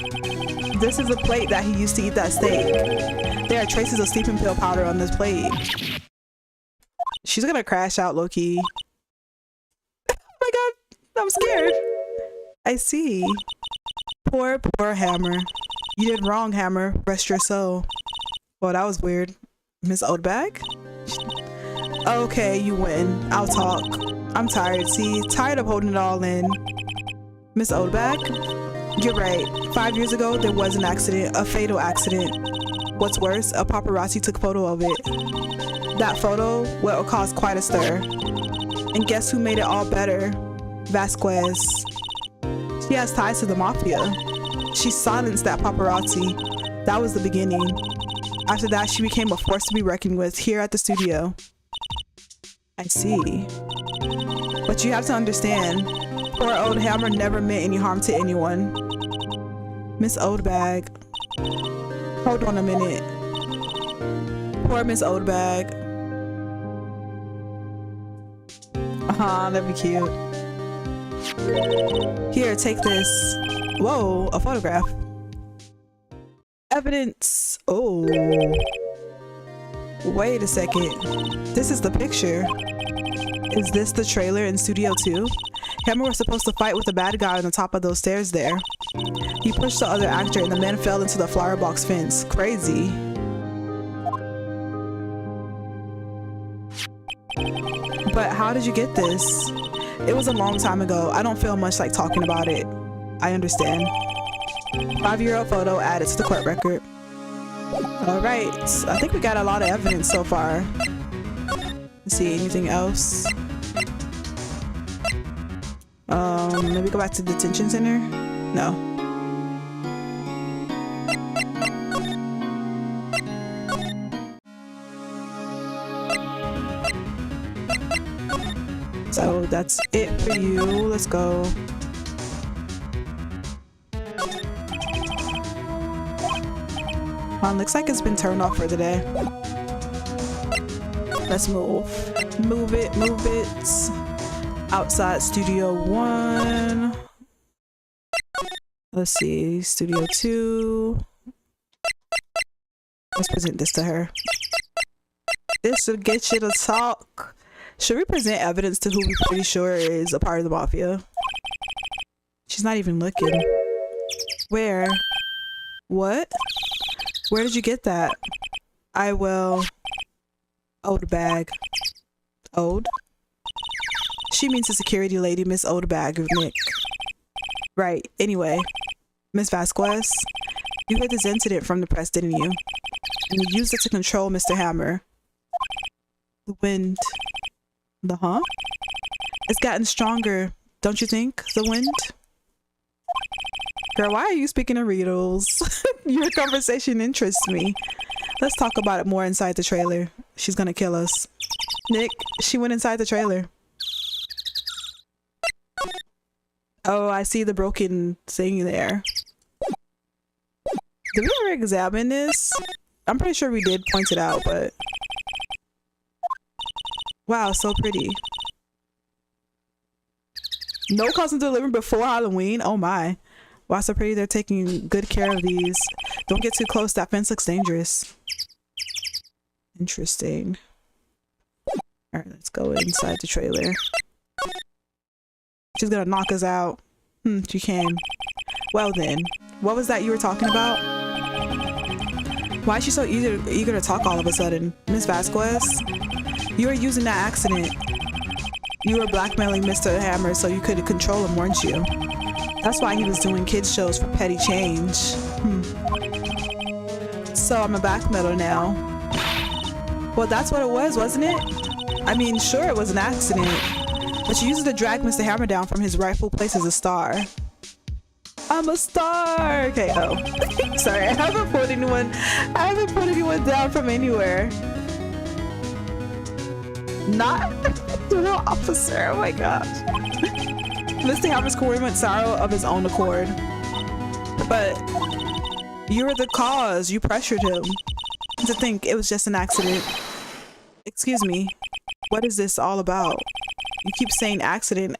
[SPEAKER 1] this is a plate that he used to eat that steak. There are traces of sleeping pill powder on this plate. She's gonna crash out, low-key. Oh my god, I'm scared. I see. Poor Hammer. You did wrong, Hammer. Rest your soul. Well, that was weird. Miss Oldbag? Okay, you win. I'll talk. I'm tired, see? Tired of holding it all in. Miss Oldbag? You're right. 5 years ago, there was an accident. A fatal accident. What's worse, a paparazzi took a photo of it. That photo, well, caused quite a stir. And guess who made it all better? Vasquez. She has ties to the mafia. She silenced that paparazzi. That was the beginning. After that, she became a force to be reckoned with here at the studio. I see. But you have to understand, poor old Hammer never meant any harm to anyone. Miss Oldbag. Hold on a minute. Poor Miss Oldbag. That'd be cute. Here, take this. Whoa, a photograph. Evidence. Oh. Wait a second. This is the picture. Is this the trailer in Studio 2? Hammer was supposed to fight with the bad guy on the top of those stairs there. He pushed the other actor and the man fell into the flower box fence. Crazy. But how did you get this? It was a long time ago. I don't feel much like talking about it. I understand. 5-year-old photo added to the court record. All right, I think we got a lot of evidence so far. Let's see, anything else? Maybe go back to the detention center? No. So that's it for you. Let's go. Looks like it's been turned off for the day. Let's move. Move it. Outside Studio 1. Let's see. Studio 2. Let's present this to her. This should get you to talk. Should we present evidence to who we're pretty sure is a part of the mafia? She's not even looking. Where? What? Where did you get that? I will. Oldbag. Old? She means the security lady, Miss Oldbag, Nick. Right. Anyway, Miss Vasquez, you heard this incident from the press, didn't you? And you used it to control Mr. Hammer. The wind. The huh? It's gotten stronger, don't you think? The wind? Girl, why are you speaking in riddles? Your conversation interests me. Let's talk about it more inside the trailer. She's gonna kill us. Nick, she went inside the trailer. Oh, I see the broken thing there. Did we ever examine this? I'm pretty sure we did point it out, but... Wow, so pretty. No costume delivered before Halloween? Oh my. Wow, so pretty. They're taking good care of these. Don't get too close. That fence looks dangerous. Interesting. Alright, let's go inside the trailer. She's gonna knock us out. She can. Well then, what was that you were talking about? Why is she so eager to talk all of a sudden? Miss Vasquez? You were using that accident. You were blackmailing Mr. Hammer so you could control him, weren't you? That's why he was doing kids shows for petty change. So I'm a blackmailer now. Well, that's what it was, wasn't it? I mean, sure, it was an accident. But she used it to drag Mr. Hammer down from his rightful place as a star. I'm a star! Okay, oh. Sorry, I haven't put anyone down from anywhere. Not the officer, oh my gosh. Mr. Hammer's career went sour of his own accord. But you were the cause, you pressured him to think it was just an accident. Excuse me, what is this all about? You keep saying accident.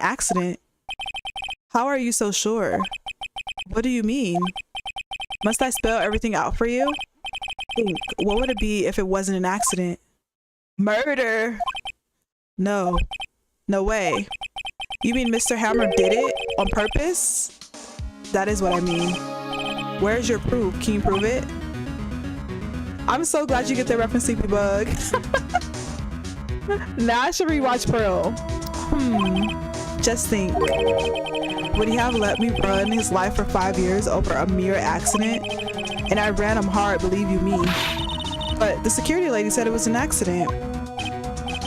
[SPEAKER 1] How are you so sure? What do you mean? Must I spell everything out for you? Think, what would it be if it wasn't an accident? Murder! No. No way. You mean Mr. Hammer did it on purpose? That is what I mean. Where's your proof? Can you prove it? I'm so glad you get the reference, Sleepy Bug. Now I should rewatch Pearl. Just think. Would he have let me run his life for 5 years over a mere accident? And I ran him hard, believe you me. But the security lady said it was an accident.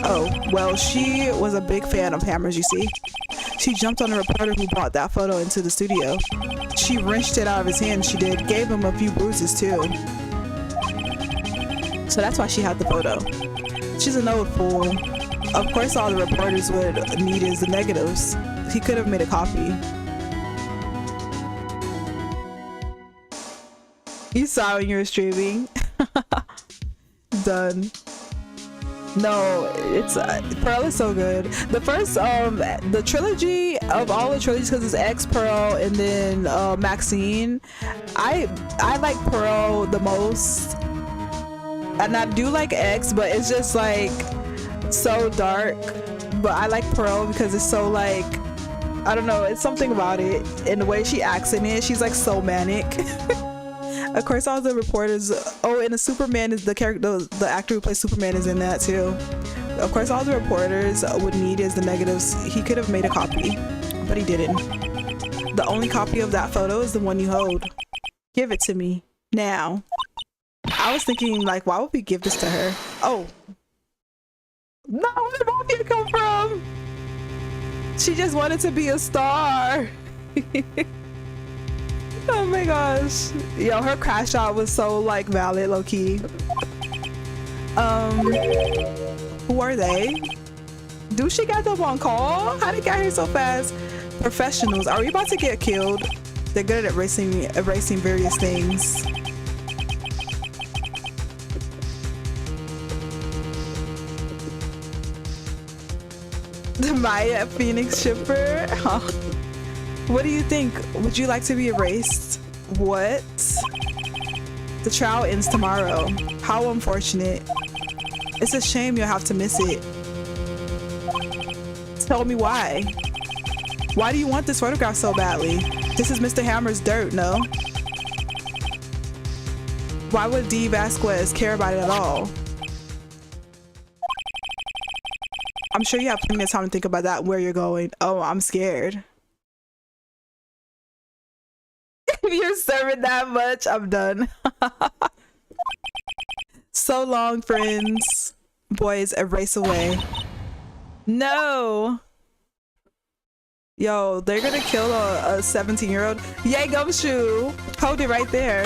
[SPEAKER 1] Oh, well, she was a big fan of Hammers, you see. She jumped on the reporter who brought that photo into the studio. She wrenched it out of his hand, she did. Gave him a few bruises, too. So that's why she had the photo. She's an old fool. Of course, all the reporters would need is the negatives. He could have made a copy. You saw when you were streaming. Done. No, it's Pearl is so good. The first the trilogy of all the trilogies, because it's X, Pearl, and then Maxine. I like Pearl the most, and I do like X, but it's just like so dark. But I like Pearl because it's so like, I don't know, it's something about it and the way she acts in it. She's like so manic. Of course, all the reporters. Oh, and the Superman is the character. The actor who plays Superman is in that too. Of course, all the reporters would need is the negatives. He could have made a copy, but he didn't. The only copy of that photo is the one you hold. Give it to me now. I was thinking, like, why would we give this to her? Oh, no, where did Mafia come from? She just wanted to be a star. Oh my gosh. Yo, her crash out was so like valid, low-key. Who are they? Do she got them on call? How did they get here so fast? Professionals. Are we about to get killed? They're good at erasing various things. The Maya Phoenix shipper. What do you think? Would you like to be erased? What? The trial ends tomorrow. How unfortunate. It's a shame you'll have to miss it. Tell me why. Why do you want this photograph so badly? This is Mr. Hammer's dirt, no? Why would D. Vasquez care about it at all? I'm sure you have plenty of time to think about that, where you're going. Oh, I'm scared. If you're serving that much, I'm done. So long, friends. Boys, erase away. No. Yo, they're gonna kill a 17-year-old. Yay, Gumshoe. Hold it right there.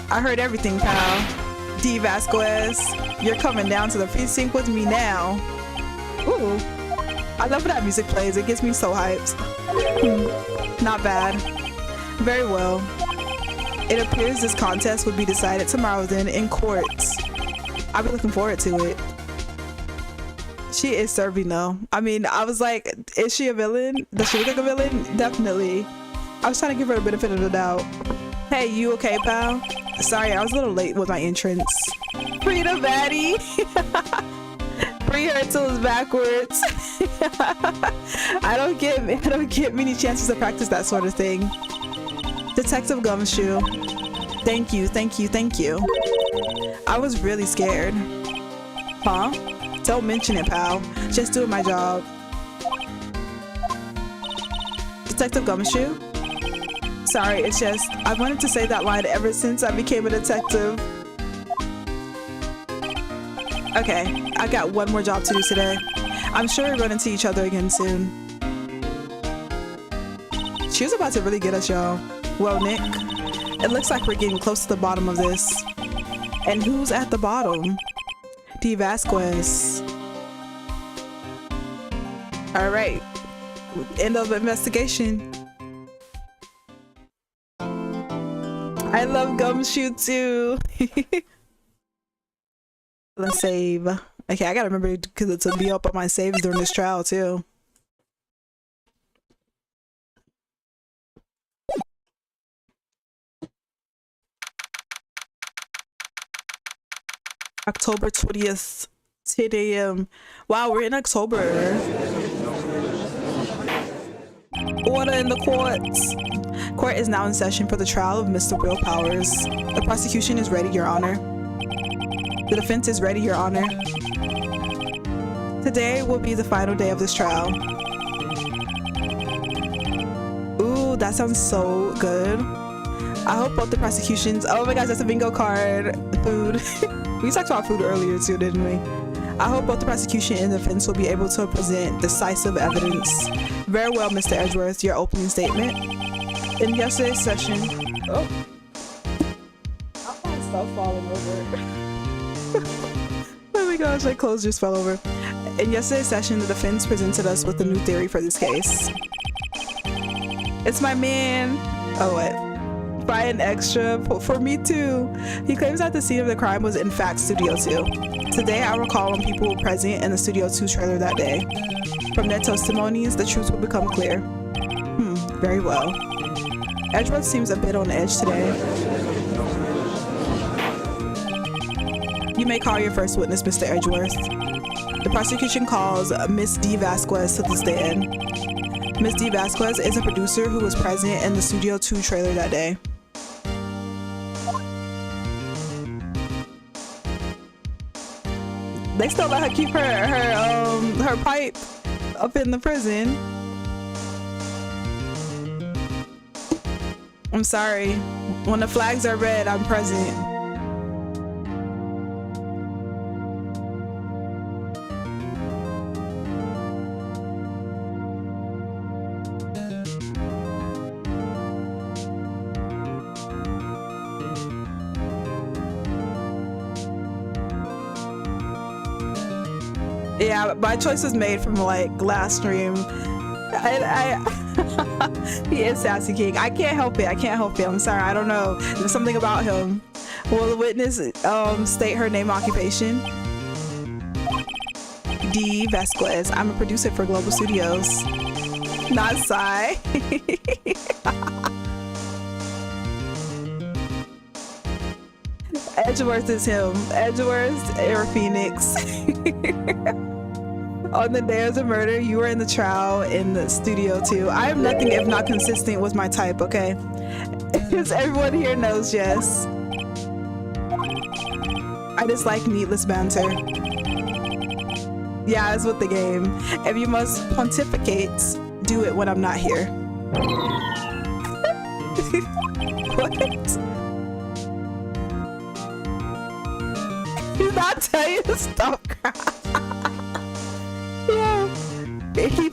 [SPEAKER 1] I heard everything, pal. D. Vasquez, you're coming down to the precinct with me now. Ooh. I love when that music plays. It gets me so hyped. Not bad. Very well. It appears this contest would be decided tomorrow then in courts. I'll be looking forward to it. She is serving though. I mean, I was like, is she a villain? Does she look like a villain? Definitely. I was trying to give her the benefit of the doubt. Hey, you okay, pal? Sorry, I was a little late with my entrance. Free the baddie. Free her till it's backwards. I don't get many chances to practice that sort of thing. Detective Gumshoe. Thank you, thank you, thank you. I was really scared. Huh? Don't mention it, pal. Just doing my job. Detective Gumshoe? Sorry, it's just, I wanted to say that line ever since I became a detective. Okay, I got one more job to do today. I'm sure we'll run into each other again soon. She was about to really get us, y'all. Well, Nick, it looks like we're getting close to the bottom of this. And who's at the bottom? D. Vasquez. All right, end of investigation. I love Gumshoe too. Let's save. Okay, I gotta remember to be up on my saves during this trial too. October 20th, 10 a.m. Wow, we're in October. Order in the courts. Court is now in session for the trial of Mr. Will Powers. The prosecution is ready, Your Honor. The defense is ready, Your Honor. Today will be the final day of this trial. Ooh, that sounds so good. I hope both the prosecutions... Oh my gosh, that's a bingo card. Food. We talked about food earlier too, didn't we? I hope both the prosecution and the defense will be able to present decisive evidence. Very well, Mr. Edgeworth, your opening statement. In yesterday's session... Oh. I found stuff falling over. Oh my gosh, my clothes just fell over. In yesterday's session, the defense presented us with a new theory for this case. It's my man. Oh, what? Buy an extra for me too. He claims that the scene of the crime was in fact Studio 2. Today I recall when people were present in the Studio 2 trailer that day. From their testimonies, the truth will become clear. Very well. Edgeworth seems a bit on edge today. You may call your first witness, Mr. Edgeworth. The prosecution calls Miss D. Vasquez to the stand. Miss D. Vasquez is a producer who was present in the Studio 2 trailer that day. They still let her keep her pipe up in the prison. I'm sorry. When the flags are red, I'm present. Yeah, my choice was made from like last stream. He is Sassy King. I can't help it. I can't help it. I'm sorry. I don't know. There's something about him. Will the witness state her name, occupation? D. Vasquez. I'm a producer for Global Studios. Not Psy. Edgeworth is him. Edgeworth or Phoenix. On the day of the murder, you were in the trial in the Studio 2. I am nothing if not consistent with my type, okay? Because everyone here knows, yes. I dislike needless banter. Yeah, it's with the game. If you must pontificate, do it when I'm not here. What? He's not telling you to stop crying. Yeah, he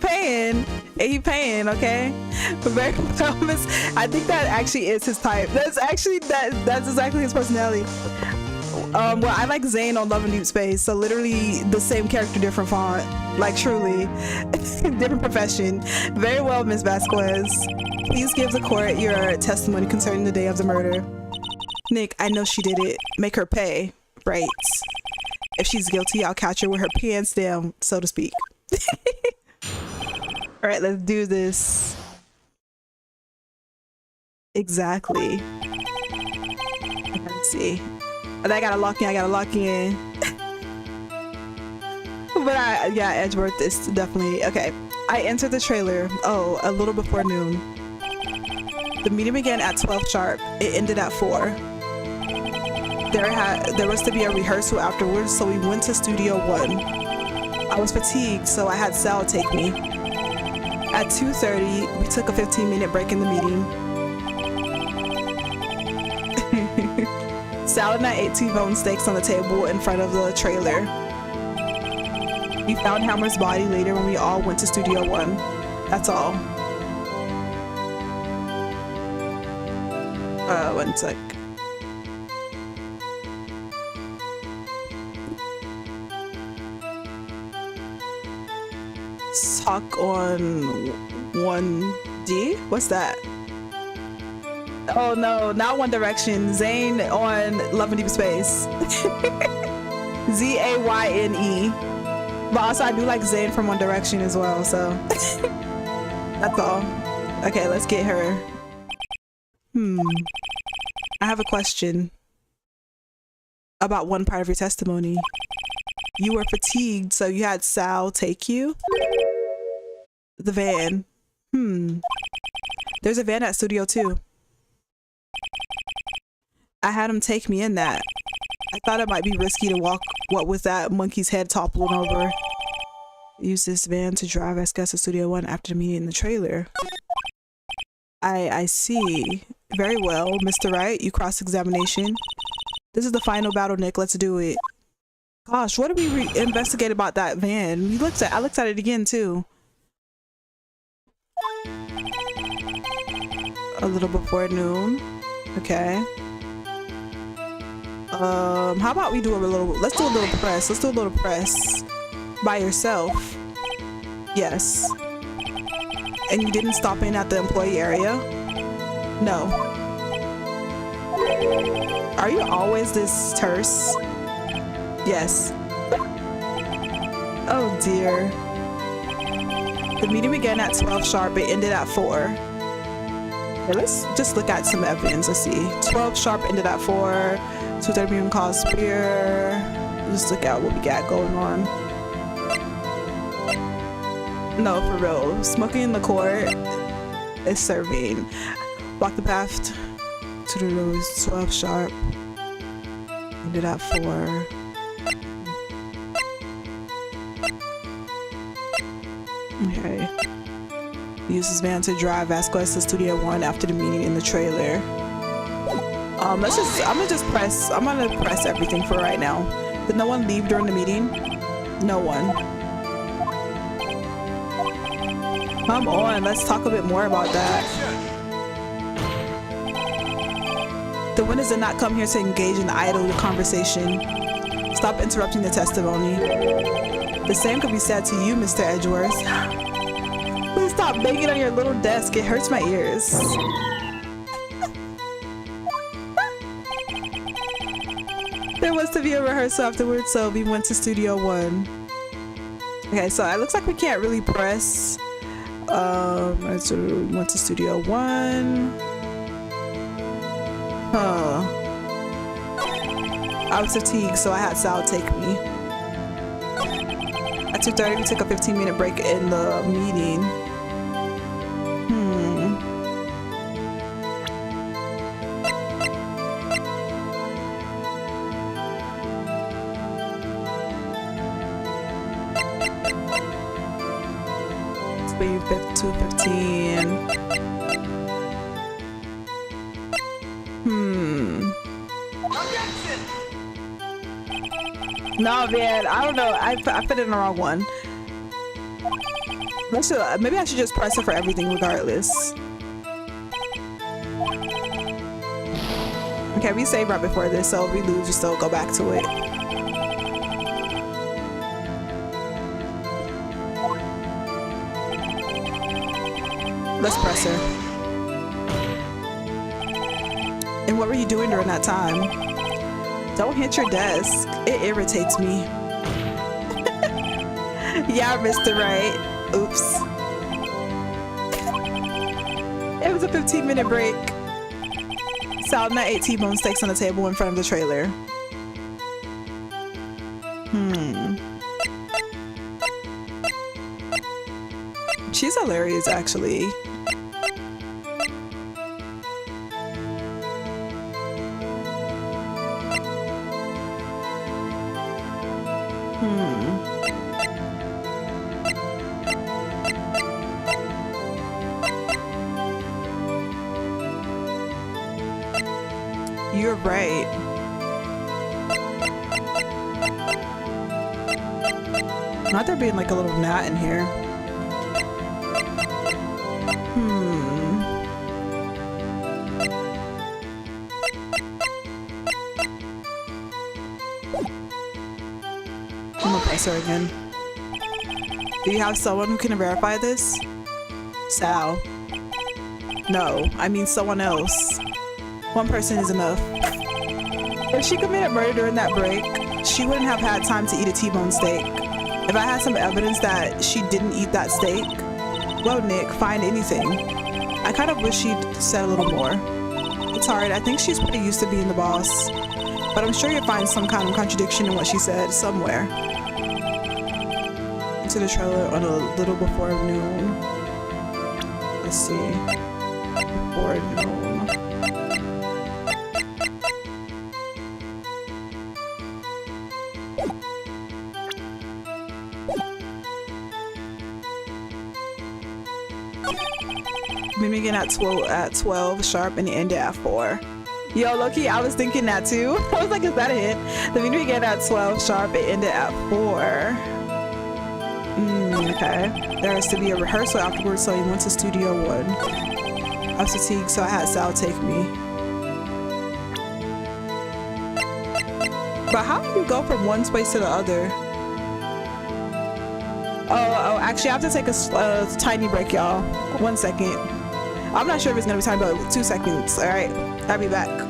[SPEAKER 1] paying, okay? Very promise. I think that actually is his type. That's exactly his personality. Well, I like Zane on Love and Deep Space, so literally the same character, different font. Like truly, different profession. Very well, Miss Vasquez. Please give the court your testimony concerning the day of the murder. Nick, I know she did it. Make her pay. Right. If she's guilty, I'll catch her with her pants down, so to speak. All right, let's do this. Exactly. Let's see. I gotta lock in. But yeah, Edgeworth is definitely okay. I entered the trailer. Oh, a little before noon. The meeting began at 12 sharp. It ended at 4. There was to be a rehearsal afterwards, so we went to Studio 1. I was fatigued, so I had Sal take me. At 2:30, we took a 15-minute break in the meeting. Sal and I ate T-bone steaks on the table in front of the trailer. We found Hammer's body later when we all went to Studio 1. That's all. One sec. Talk on 1D? What's that? Oh no, not One Direction. Zayn on Love and Deep Space. Z-A-Y-N-E. But also I do like Zayn from One Direction as well, so that's all. Okay, let's get her. I have a question. about one part of your testimony. You were fatigued, so you had Sal take you. The van. There's a van at Studio 2. I had him take me in that. I thought it might be risky to walk what with that monkey's head toppling over. Use this van to drive us to Studio 1 after the meeting in the trailer. I see. Very well, Mr. Wright. You cross-examination. This is the final battle, Nick. Let's do it. Gosh, what did we investigate about that van? I looked at it again too. A little before noon. Okay. How about we do let's do a little press. Let's do a little press. By yourself. Yes. And you didn't stop in at the employee area? No. Are you always this terse? Yes. Oh dear. The meeting began at 12 sharp. It ended at 4. Okay, let's just look at some evidence. Let's see. 12 sharp ended at 4. 2:30 p.m. cause spear. Just look at what we got going on. No, for real. Smoking in the court is serving. Block the path to the rose. 12 sharp. Ended at 4. Okay. Use this van to drive Vasquez to Studio 1 after the meeting in the trailer. I'm gonna press everything for right now. Did no one leave during the meeting? No one. Come on, let's talk a bit more about that. The witness did not come here to engage in idle conversation. Stop interrupting the testimony. The same could be said to you, Mr. Edgeworth. Please stop banging on your little desk. It hurts my ears. There was to be a rehearsal afterwards, so we went to Studio 1. Okay, so it looks like we can't really press. So we went to Studio 1. Huh. I was fatigued, so I had Sal take me. At 2:30, we took a 15-minute break in the meeting. It's been 2:15. No, man, I don't know. I put it in the wrong one. Maybe I should just press it for everything regardless. Okay, we saved right before this, so if we lose, just still go back to it. Let's press her. And what were you doing during that time? Don't hit your desk. It irritates me. Yeah, Mr. Wright. Oops. It was a 15-minute break. Sal and I ate T-bone steaks on the table in front of the trailer. She's hilarious, actually. You're right. Not there being like a little gnat in here. I'm gonna press her again. Do you have someone who can verify this? Sal. No, I mean someone else. One person is enough. If she committed murder during that break, she wouldn't have had time to eat a T-bone steak. If I had some evidence that she didn't eat that steak, well, Nick, find anything. I kind of wish she'd said a little more. It's hard. I think she's pretty used to being the boss. But but I'm sure you'll find some kind of contradiction in what she said somewhere. Into the trailer on a little before noon. Let's see. Before noon. We begin at 12 sharp and end at 4. Yo, low-key, I was thinking that too. I was like, is that a hint? The meeting began at 12 sharp and ended at 4. Okay. There has to be a rehearsal afterwards, so he went to Studio 1. I was fatigued, so I had Sal take me. But how do you go from one space to the other? Oh, actually, I have to take a tiny break, y'all. 1 second. I'm not sure if it's gonna be tiny, but 2 seconds. All right, I'll be back.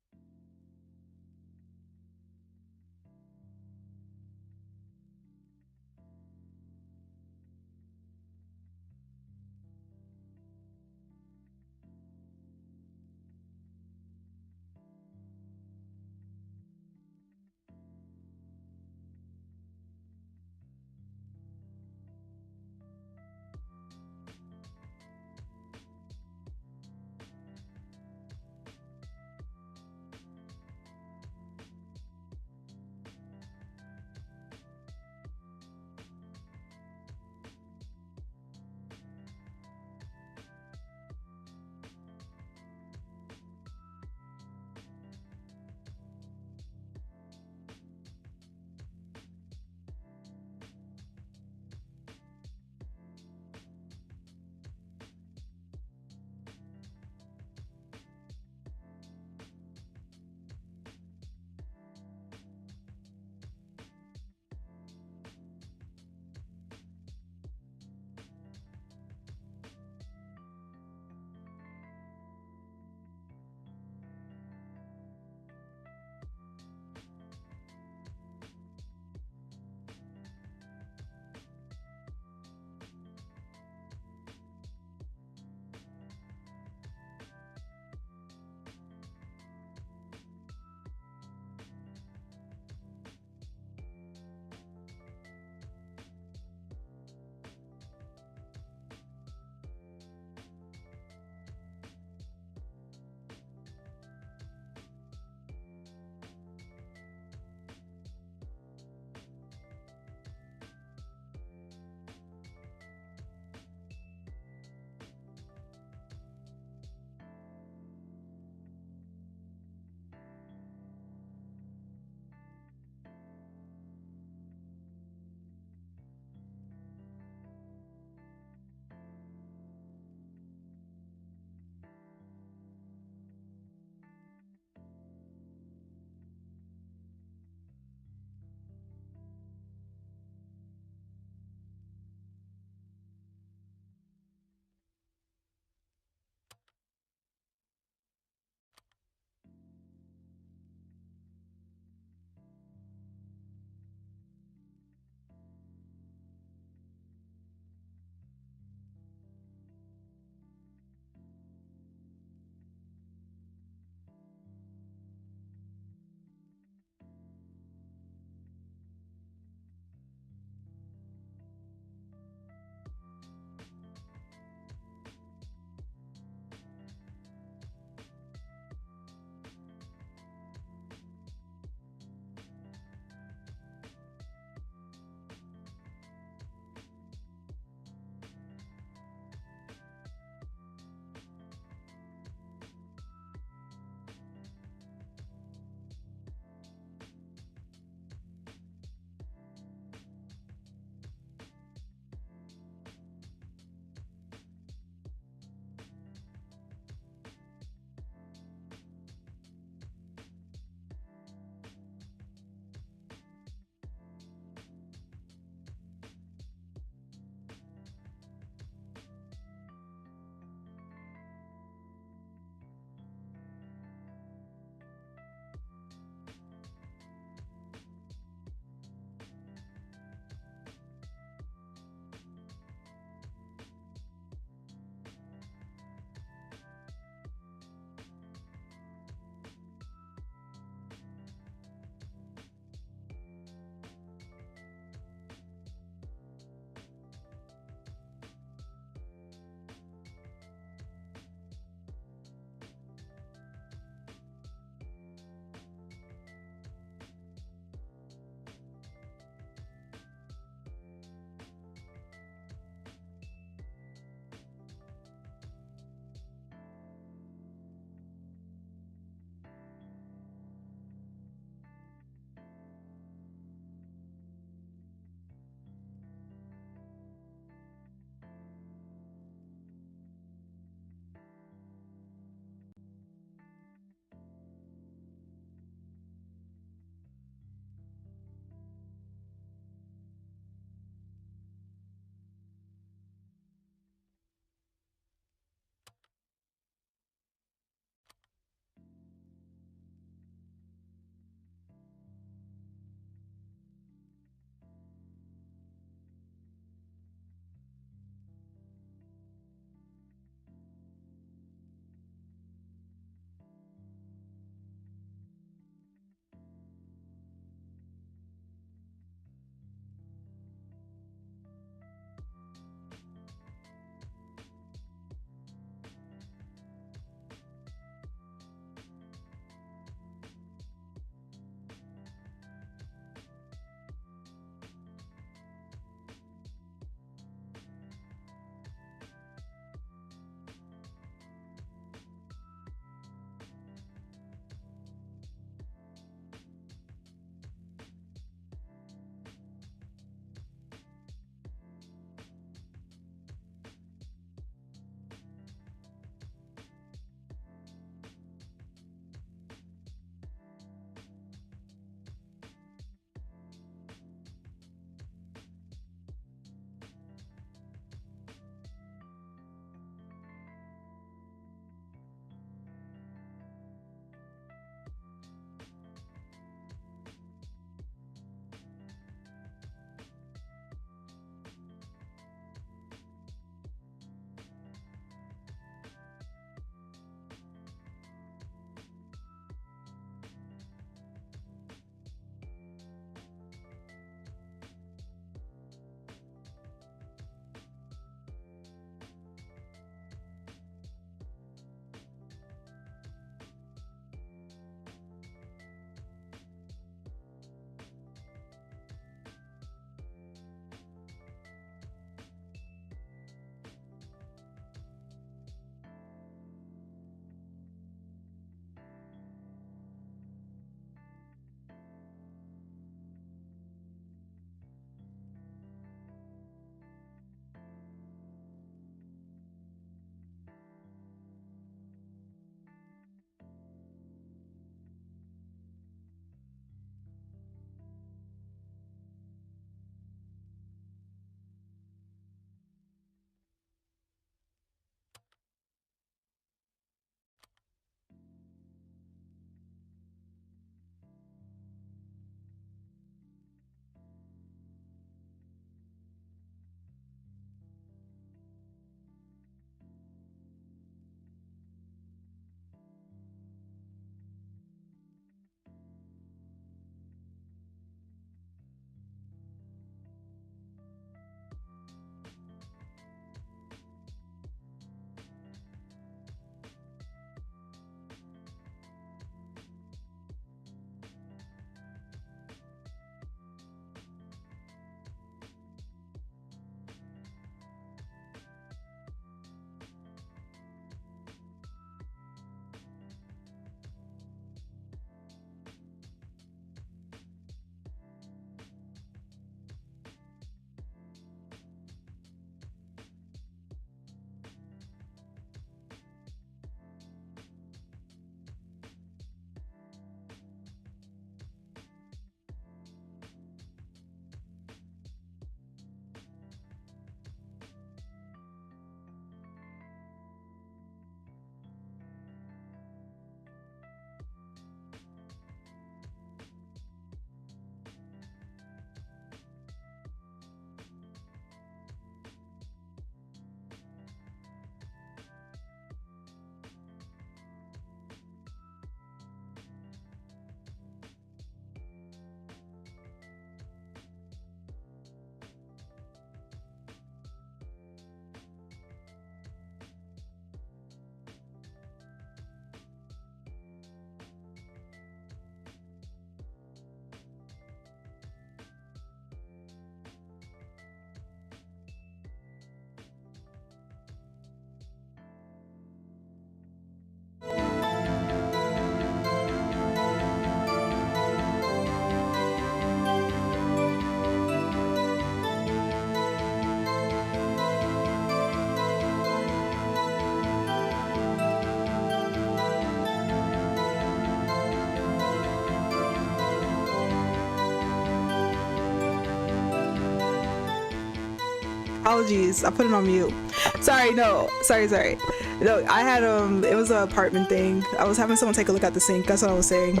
[SPEAKER 1] Apologies, I put it on mute. Sorry, no, sorry. No, I had it was an apartment thing. I was having someone take a look at the sink. That's what I was saying.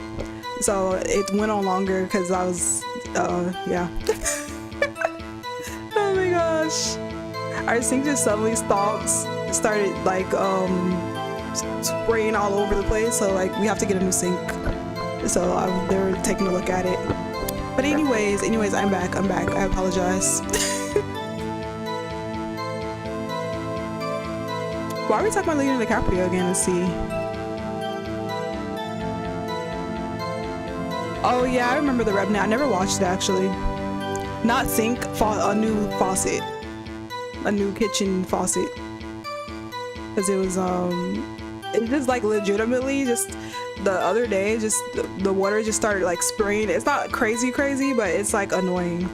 [SPEAKER 1] So it went on longer because I was, yeah. Oh my gosh. Our sink just suddenly stopped. Started like spraying all over the place. So like we have to get a new sink. So they were taking a look at it. But anyways, I'm back. I apologize. Why are we talking about Leonardo DiCaprio again? Let's see. Oh yeah, I remember The Revenant. I never watched it actually. Not sink, a new faucet. A new kitchen faucet. Because it was just like legitimately just the other day, just the water just started like spraying. It's not crazy, but it's like annoying.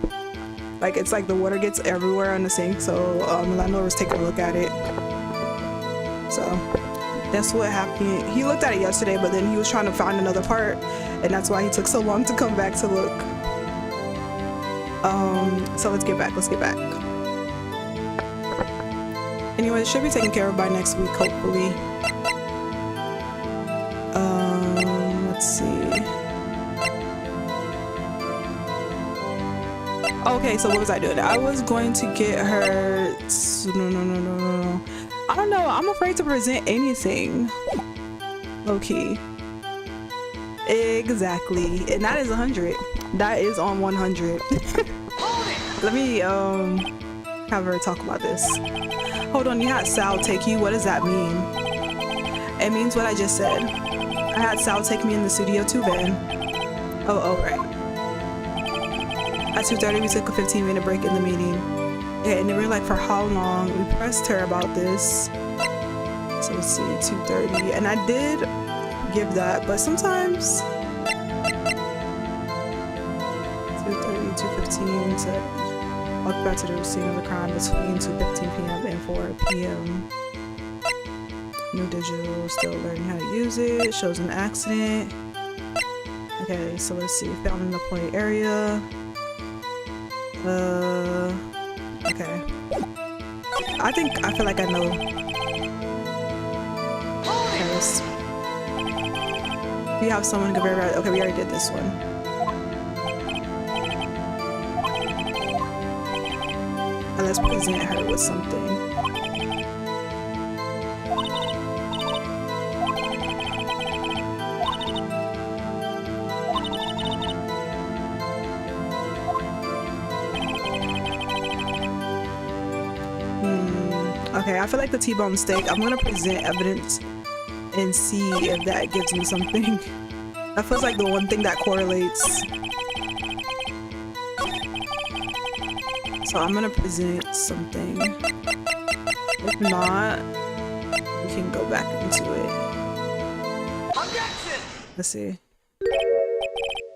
[SPEAKER 1] Like it's like the water gets everywhere on the sink. So the landlord was taking a look at it. So that's what happened. He looked at it yesterday, but then he was trying to find another part, and that's why he took so long to come back to look. So let's get back. Anyway, it should be taken care of by next week, hopefully. Let's see. Okay, so what was I doing? I was going to get her. No. I don't know. I'm afraid to present anything. Low-key. Exactly. And that is 100. That is on 100. Let me have her talk about this. Hold on, you had Sal take you. What does that mean? It means what I just said. I had Sal take me in the Studio 2 van. Oh, right. At 2:30, we took a 15-minute break in the meeting. Okay, and then we were like, for how long? We pressed her about this. So let's see, 2:30. And I did give that, but sometimes 2:30, 2:15 to walk back to the scene of the crime between 2:15 p.m. and 4 p.m. New digital, still learning how to use it. Shows an accident. Okay, so let's see. Found in the point area. Okay. I feel like I know. Yes. We have someone very right. Okay, we already did this one. And let's present her with something. Okay, I feel like the T-bone steak. I'm gonna present evidence and see if that gives me something. That feels like the one thing that correlates. So I'm gonna present something. If not, we can go back into it. Let's see.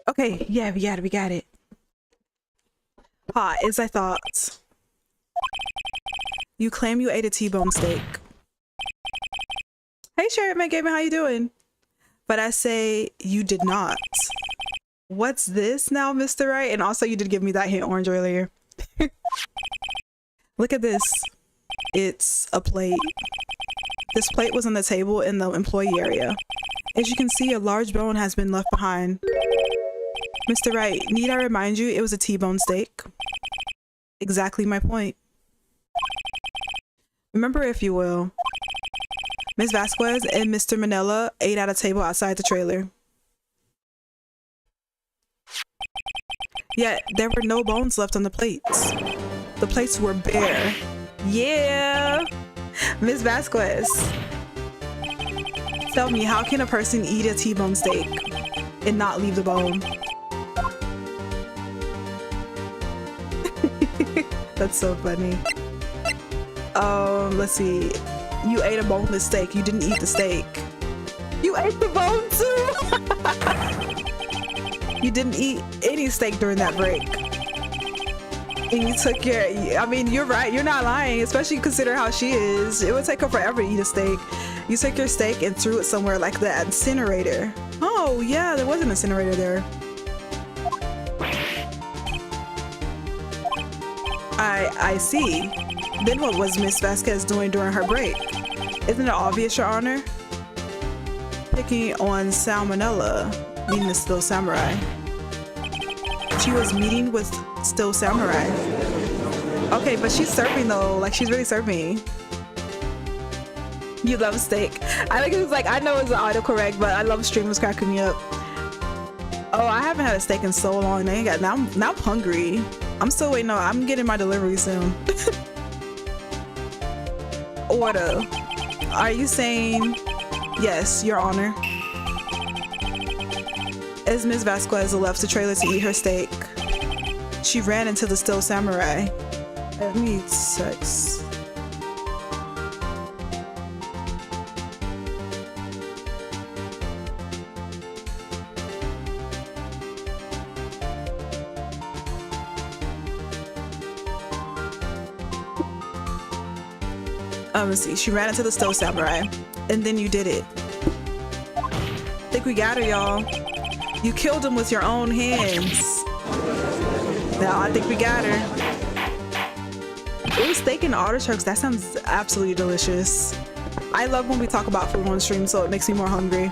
[SPEAKER 1] Okay, yeah, we got it. Hot as I thought. You claim you ate a T-bone steak. Hey, Sherry Gaming, how you doing? But I say you did not. What's this now, Mr. Wright? And also, you did give me that hint orange earlier. Look at this. It's a plate. This plate was on the table in the employee area. As you can see, a large bone has been left behind. Mr. Wright, need I remind you it was a T-bone steak? Exactly my point. Remember, if you will, Ms. Vasquez and Mr. Manella ate at a table outside the trailer. Yet, there were no bones left on the plates. The plates were bare. Yeah! Ms. Vasquez, tell me, how can a person eat a T-bone steak and not leave the bone? That's so funny. Let's see. You ate a boneless steak. You didn't eat the steak. You ate the bone too? You didn't eat any steak during that break. And you took your, I mean, you're right. You're not lying, especially consider how she is. It would take her forever to eat a steak. You took your steak and threw it somewhere like the incinerator. Oh, yeah, there was an incinerator there. I see. Then what was Miss Vasquez doing during her break? Isn't it obvious, Your Honor? Picking on Salmonella, meaning the Still Samurai. She was meeting with Still Samurai. Okay, but she's serving though. Like, she's really serving. You love steak. I think it was like, I know it's autocorrect, but I love streamers cracking me up. Oh, I haven't had a steak in so long. Now I'm hungry. I'm still waiting. No, I'm getting my delivery soon. Order. Are you saying yes, Your Honor? As Ms. Vasquez left the trailer to eat her steak, she ran into the Still Samurai. That needs sex. Let's see. She ran into the Still Samurai, and then you did it. Think we got her, y'all. You killed him with your own hands. Now I think we got her. Ooh, steak and artichokes. That sounds absolutely delicious. I love when we talk about food on stream, so it makes me more hungry.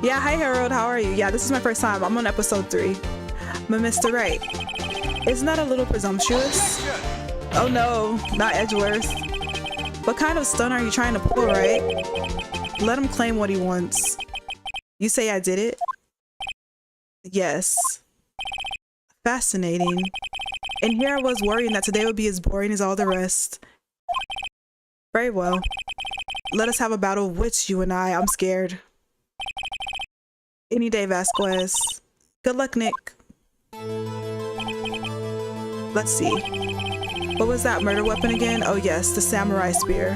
[SPEAKER 1] Yeah, hi Harold. How are you? Yeah, this is my first time. I'm on episode 3. But Mr. Wright, isn't that a little presumptuous? Oh no, not Edgeworth. What kind of stunt are you trying to pull, right? Let him claim what he wants. You say I did it? Yes. Fascinating. And here I was worrying that today would be as boring as all the rest. Very well. Let us have a battle of wits, you and I. I'm scared. Any day, Vasquez. Good luck, Nick. Let's see. What was that murder weapon again? Oh yes, the samurai spear.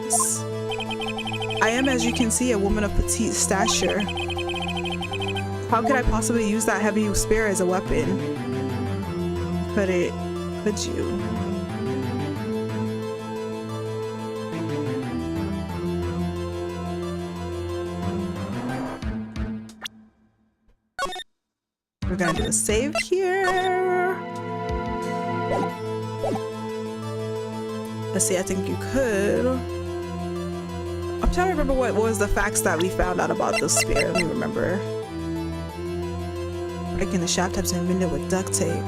[SPEAKER 1] Yes. I am, as you can see, a woman of petite stature. How could I possibly use that heavy spear as a weapon? Could you? We're gonna do a save here. Let's see, I think you could. I'm trying to remember what was the facts that we found out about this spear. Let me remember. Breaking the shaft has been mended with duct tape.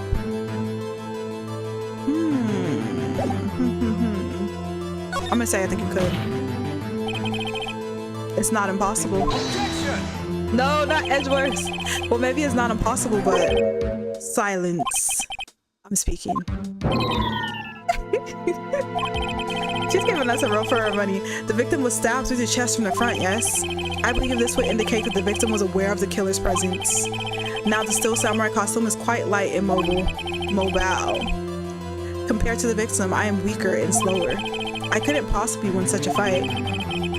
[SPEAKER 1] I'm gonna say I think you could. It's not impossible. No, not Edgeworth. Well, maybe it's not impossible, but silence. I'm speaking. She's giving us a roll for our money. The victim was stabbed through the chest from the front, yes? I believe this would indicate that the victim was aware of the killer's presence. Now, the Still Samurai costume is quite light and mobile. Compared to the victim, I am weaker and slower. I couldn't possibly win such a fight.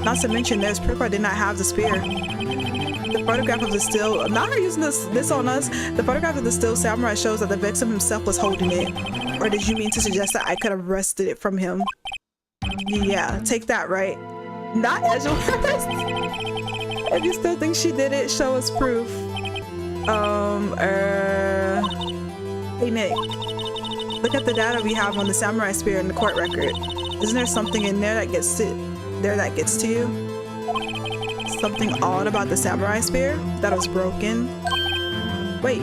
[SPEAKER 1] Not to mention, there's proof I did not have the spear. The photograph of the Still... I'm not using this on us. The photograph of the Still Samurai shows that the victim himself was holding it. Or did you mean to suggest that I could have wrested it from him? Yeah, take that, right? Not Edgeworth. If you still think she did it, show us proof. Hey Nick, look at the data we have on the samurai spear in the court record. Isn't there something in there that gets to you? Something odd about the samurai spear? That it was broken? Wait,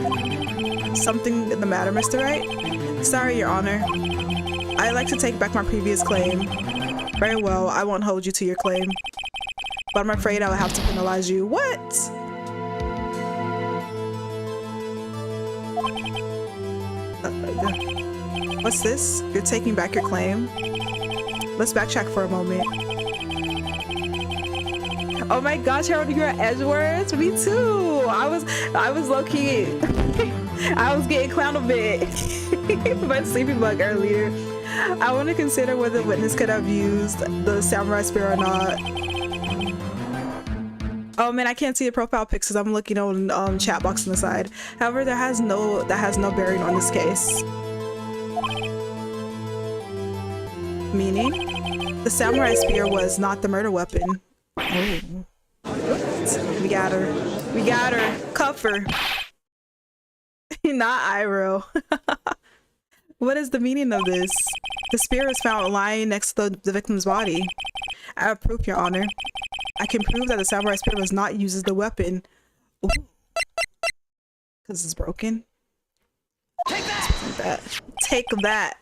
[SPEAKER 1] something in the matter, Mr. Wright? Sorry, Your Honor. I'd like to take back my previous claim. Very well, I won't hold you to your claim. But I'm afraid I will have to penalize you. What? What's this? You're taking back your claim? Let's backtrack for a moment. Oh my gosh, Harold, you're at Edgeworth? Me too. I was low-key. I was getting clowned a bit by Sleepy Bug earlier. I want to consider whether the witness could have used the samurai spear or not. Oh man, I can't see the profile pics because I'm looking on chat box on the side. However, that has no bearing on this case. Meaning, the samurai spear was not the murder weapon. Oh. We got her. We got her. Cuff her. Not Iroh. What is the meaning of this? The spear is found lying next to the victim's body. I have proof, Your Honor. I can prove that the samurai spear was not used as the weapon. Because it's broken. Take that! Take that!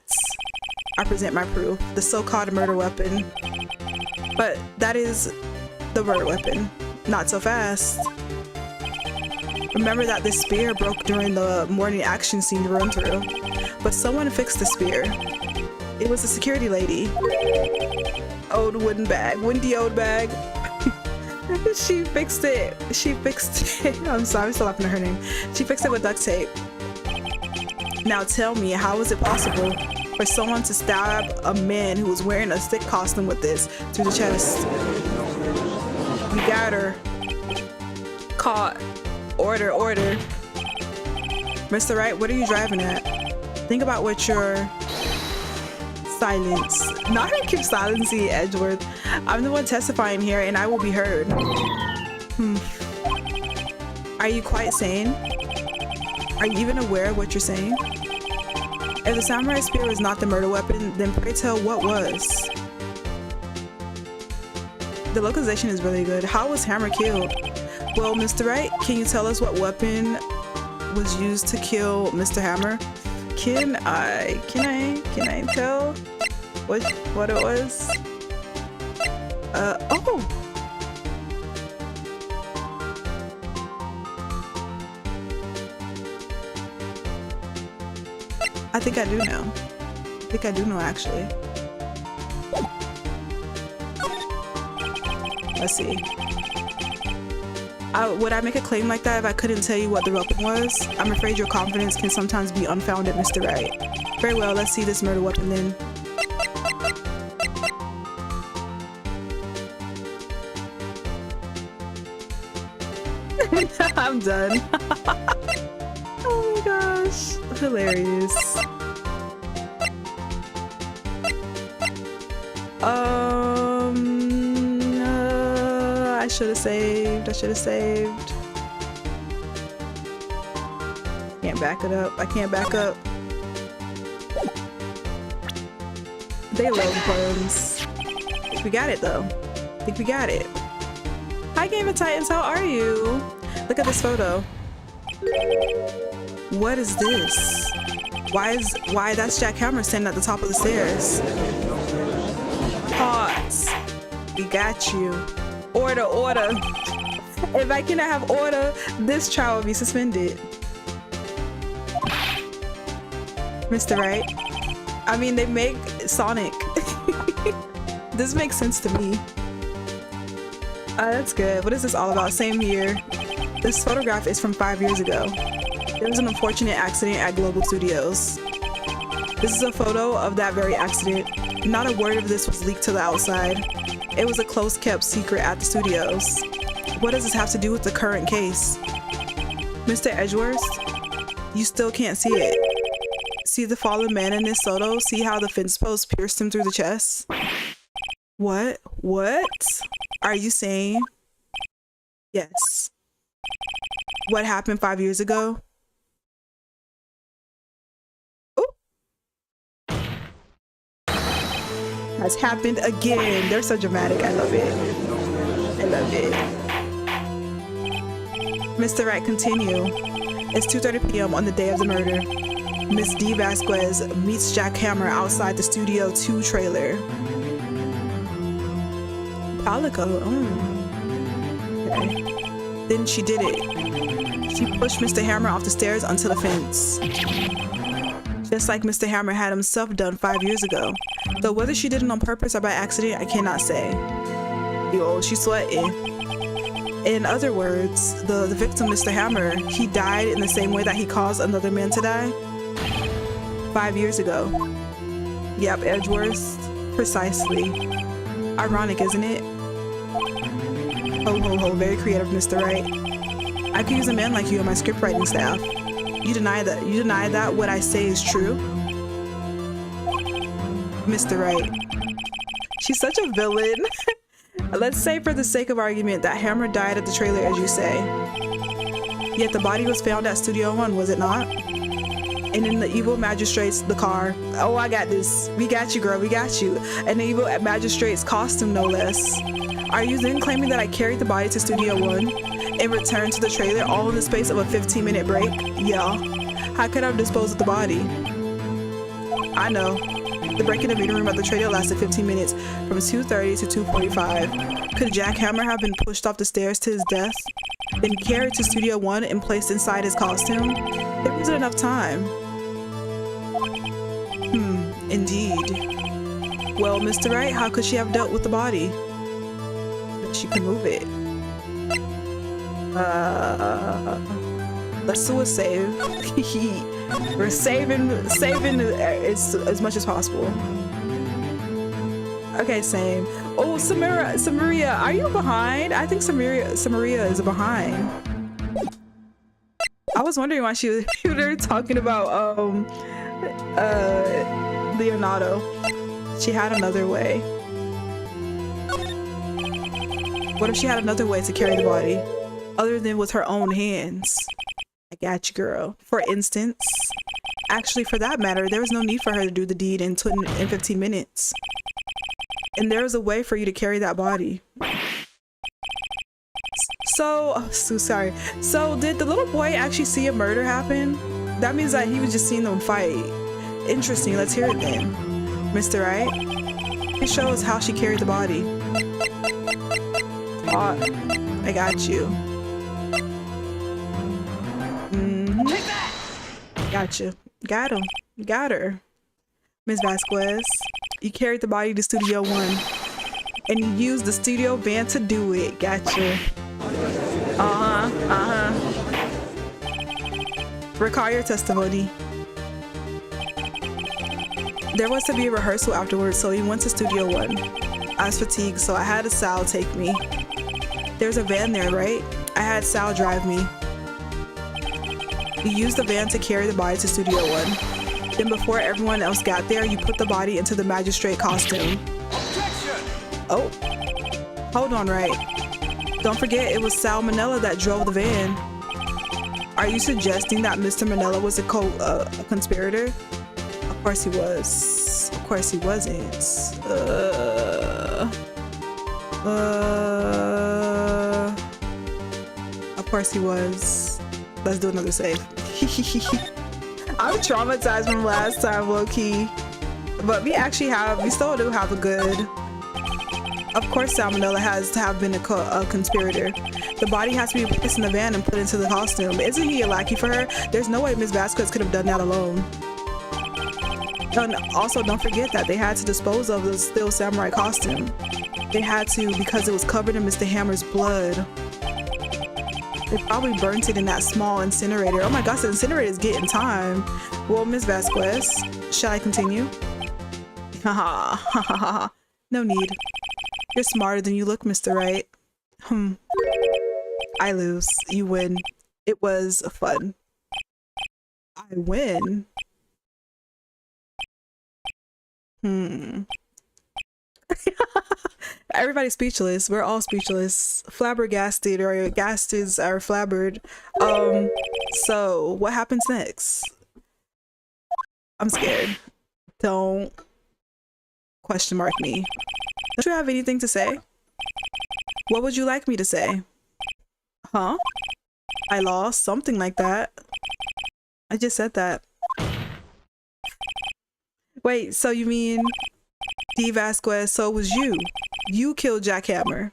[SPEAKER 1] I present my proof. The so-called murder weapon. But that is the murder weapon. Not so fast. Remember that this spear broke during the morning action scene run through. But someone fixed the spear. It was a security lady. Old wooden bag. Windy old bag. She fixed it. She fixed it. I'm sorry, I'm still laughing at her name. She fixed it with duct tape. Now tell me, how is it possible for someone to stab a man who was wearing a stick costume with this through the chest? We got her. Caught. Order, order. Mr. Wright, what are you driving at? Think about what you're... Silence. Not her keep silencing Edgeworth. I'm the one testifying here and I will be heard. Are you quite sane? Are you even aware of what you're saying? If the samurai spear was not the murder weapon, then pray tell what was? The localization is really good. How was Hammer killed? Well, Mr. Wright, can you tell us what weapon was used to kill Mr. Hammer? Can I tell what it was? Oh! I think I do know. I think I do know, actually. Let's see. Would I make a claim like that if I couldn't tell you what the weapon was? I'm afraid your confidence can sometimes be unfounded, Mr. Wright. Very well, let's see this murder weapon then. I'm done. Oh my gosh. Hilarious. I should have saved. I should have saved. Can't back it up. I can't back up. They love puns. I think we got it though. I think we got it. Hi Game of Titans, how are you? Look at this photo. What is this? Why that's Jack Hammer standing at the top of the stairs. Pause. We got you. Order, order. If I cannot have order, this trial will be suspended. Mr. Wright. I mean, they make Sonic. This makes sense to me. That's good. What is this all about? Same year. This photograph is from 5 years ago. There was an unfortunate accident at Global Studios. This is a photo of that very accident. Not a word of this was leaked to the outside. It was a close-kept secret at the studios. What does this have to do with the current case? Mr. Edgeworth, you still can't see it. See the fallen man in this photo? See how the fence post pierced him through the chest? What? What? Are you saying? Yes. What happened 5 years ago? Has happened again. They're so dramatic. I love it. I love it. Mr. Wright, continue. It's 2:30 p.m. on the day of the murder. Miss D. Vasquez meets Jack Hammer outside the Studio 2 trailer. Palico. Okay. Then she did it. She pushed Mr. Hammer off the stairs onto the fence. Just like Mr. Hammer had himself done 5 years ago. Though whether she did it on purpose or by accident, I cannot say. Yo, she's sweating. In other words, the victim, Mr. Hammer, he died in the same way that he caused another man to die 5 years ago. Yep, Edgeworth. Precisely. Ironic, isn't it? Ho ho ho, very creative, Mr. Wright. I could use a man like you on my script writing staff. You deny that what I say is true? Mr. Wright. She's such a villain. Let's say for the sake of argument that Hammer died at the trailer as you say. Yet the body was found at Studio 1, was it not? And then the evil magistrate's the car. Oh, I got this. We got you, girl. We got you. And the evil magistrate's costume, no less. Are you then claiming that I carried the body to Studio One and returned to the trailer all in the space of a 15-minute break? Yeah. How could I have disposed of the body? I know. The break in the meeting room at the trailer lasted 15 minutes, from 2:30 to 2:45. Could Jack Hammer have been pushed off the stairs to his death, then carried to Studio One and placed inside his costume? There wasn't enough time. Indeed. Well, Mr. Wright, how could she have dealt with the body? She could move it. Let's do a save. We're saving as much as possible. Okay, same. Oh, Samaria, are you behind? I think Samaria is behind. I was wondering why you were talking about Leonardo. She had another way. What if she had another way to carry the body other than with her own hands? I got you, girl. For instance, actually, for that matter, there was no need for her to do the deed in 15 minutes. And there was a way for you to carry that body. So sorry. So did the little boy actually see a murder happen? That means that he was just seeing them fight. Interesting. Let's hear it then. Mr. Wright, please show us how she carried the body. I got you. Gotcha. Got him. Got her. Ms. Vasquez, you carried the body to Studio One and you used the studio van to do it. Gotcha. Recall your testimony. There was to be a rehearsal afterwards, so he went to Studio One. I was fatigued, so I had Sal take me. There's a van there, right? I had Sal drive me. You used the van to carry the body to Studio One. Then before everyone else got there, you put the body into the magistrate costume. Objection! Oh, hold on, right. Don't forget, it was Sal Manella that drove the van. Are you suggesting that Mr. Manella was a conspirator? Of course he was. Of course he wasn't. Of course he was. Let's do another save. I'm traumatized from last time, low-key. But we still do have a good... Of course Salmonella has to have been a conspirator. The body has to be placed in the van and put into the costume. Isn't he a lackey for her? There's no way Ms. Vasquez could have done that alone. And also, don't forget that they had to dispose of the Steel Samurai costume. They had to because it was covered in Mr. Hammer's blood. They probably burnt it in that small incinerator. Oh my gosh, the incinerator is getting time. Well, Ms. Vasquez, shall I continue? Haha, no need. You're smarter than you look, Mr. Wright. I lose. You win. It was fun. I win. Everybody's speechless. We're all speechless. Flabbergasted, or gasted are flabbered. So what happens next? I'm scared. Don't question mark me. Don't you have anything to say? What would you like me to say? Huh? I lost? Something like that. I just said that. Wait, so you mean D. Vasquez, so it was you. You killed Jack Hammer.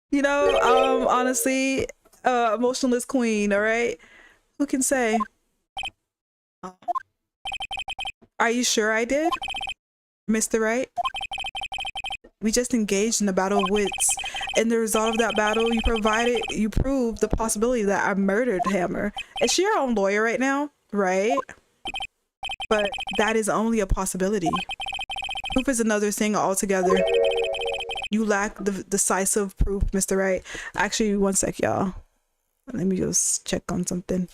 [SPEAKER 1] You know, honestly, emotionless queen, all right? Who can say? Are you sure I did, Mr. Wright? We just engaged in a battle of wits. In the result of that battle, you proved the possibility that I murdered Hammer. Is she her own lawyer right now? Right? But that is only a possibility. Proof is another thing altogether. You lack the decisive proof, Mr. Wright. Actually, one sec, y'all. Let me just check on something.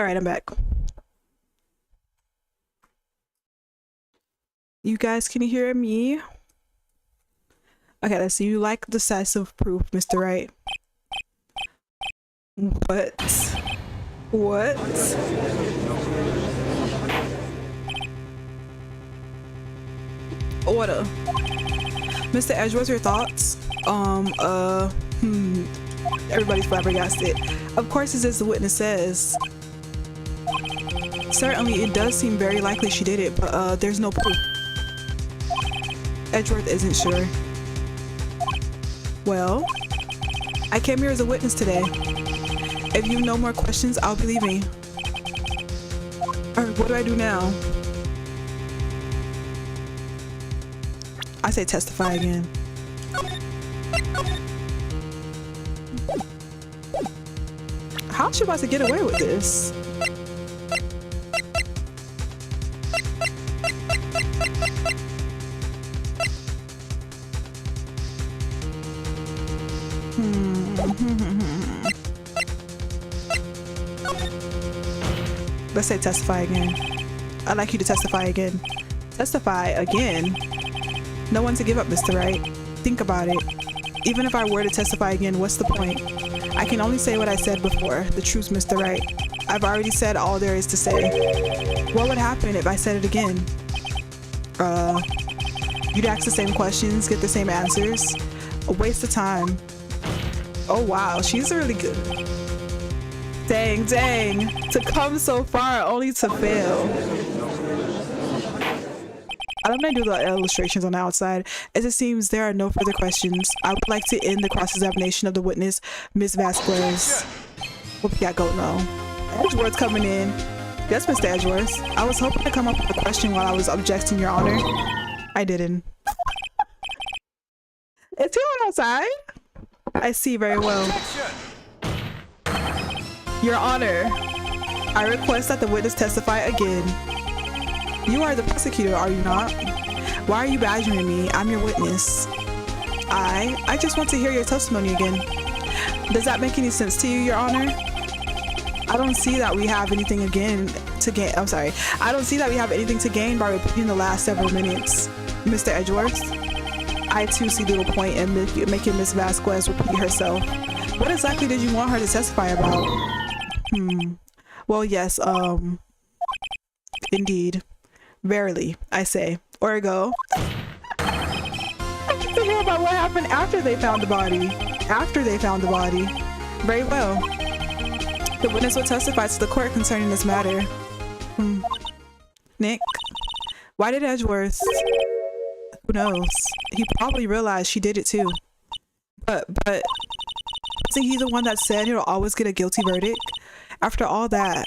[SPEAKER 1] All right, I'm back. You guys can hear me? Okay, let's see. You like decisive proof, Mr. Wright. What? What? Order. Mr. Edgeworth, your thoughts? Everybody's flabbergasted. Of course, it's as the witness says. Certainly, it does seem very likely she did it, but there's no proof. Edgeworth isn't sure. Well, I came here as a witness today. If you have no more questions, I'll be leaving. Alright, what do I do now? I say testify again. How's she about to get away with this? Let's say testify again. I'd like you to testify again. Testify again? No one to give up, Mr. Wright. Think about it. Even if I were to testify again, what's the point? I can only say what I said before. The truth, Mr. Wright. I've already said all there is to say. What would happen if I said it again? You'd ask the same questions, get the same answers. A waste of time. Oh wow, she's really good. Dang, dang. To come so far only to fail. I'm gonna do the illustrations on the outside. As it seems there are no further questions, I would like to end the cross-examination of the witness, Ms. Vasquez. Whoop, yeah, go no. Edgeworth's coming in. Yes, Mr. Edgeworth. I was hoping to come up with a question while I was objecting, Your Honor. I didn't. Is he on outside? I see very well. Your Honor, I request that the witness testify again. You are the prosecutor, are you not? Why are you badgering me? I'm your witness. I just want to hear your testimony again. Does that make any sense to you, Your Honor? I don't see that we have anything to gain. I'm sorry. I don't see that we have anything to gain by repeating the last several minutes. Mr. Edgeworth, I too see little point in making Miss Vasquez repeat herself. What exactly did you want her to testify about? Well, yes, indeed. Verily, I say. Orgo. I get to hear about what happened after they found the body. After they found the body. Very well. The witness will testify to the court concerning this matter. Nick, why did Edgeworth? Who knows? He probably realized she did it too. But wasn't he the one that said he'll always get a guilty verdict? After all that.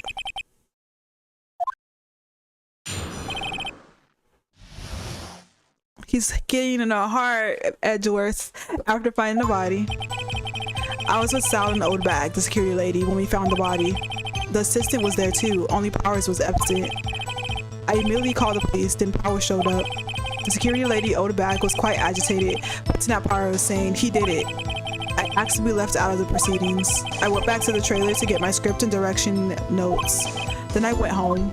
[SPEAKER 1] He's getting in a heart, Edgeworth, after finding the body. I was with Sal in the old bag, the security lady, when we found the body. The assistant was there too, only Powers was absent. I immediately called the police, then Powers showed up. The security lady, old bag, was quite agitated, pointing at Powers, saying he did it. I asked to be left out of the proceedings. I went back to the trailer to get my script and direction notes. Then I went home.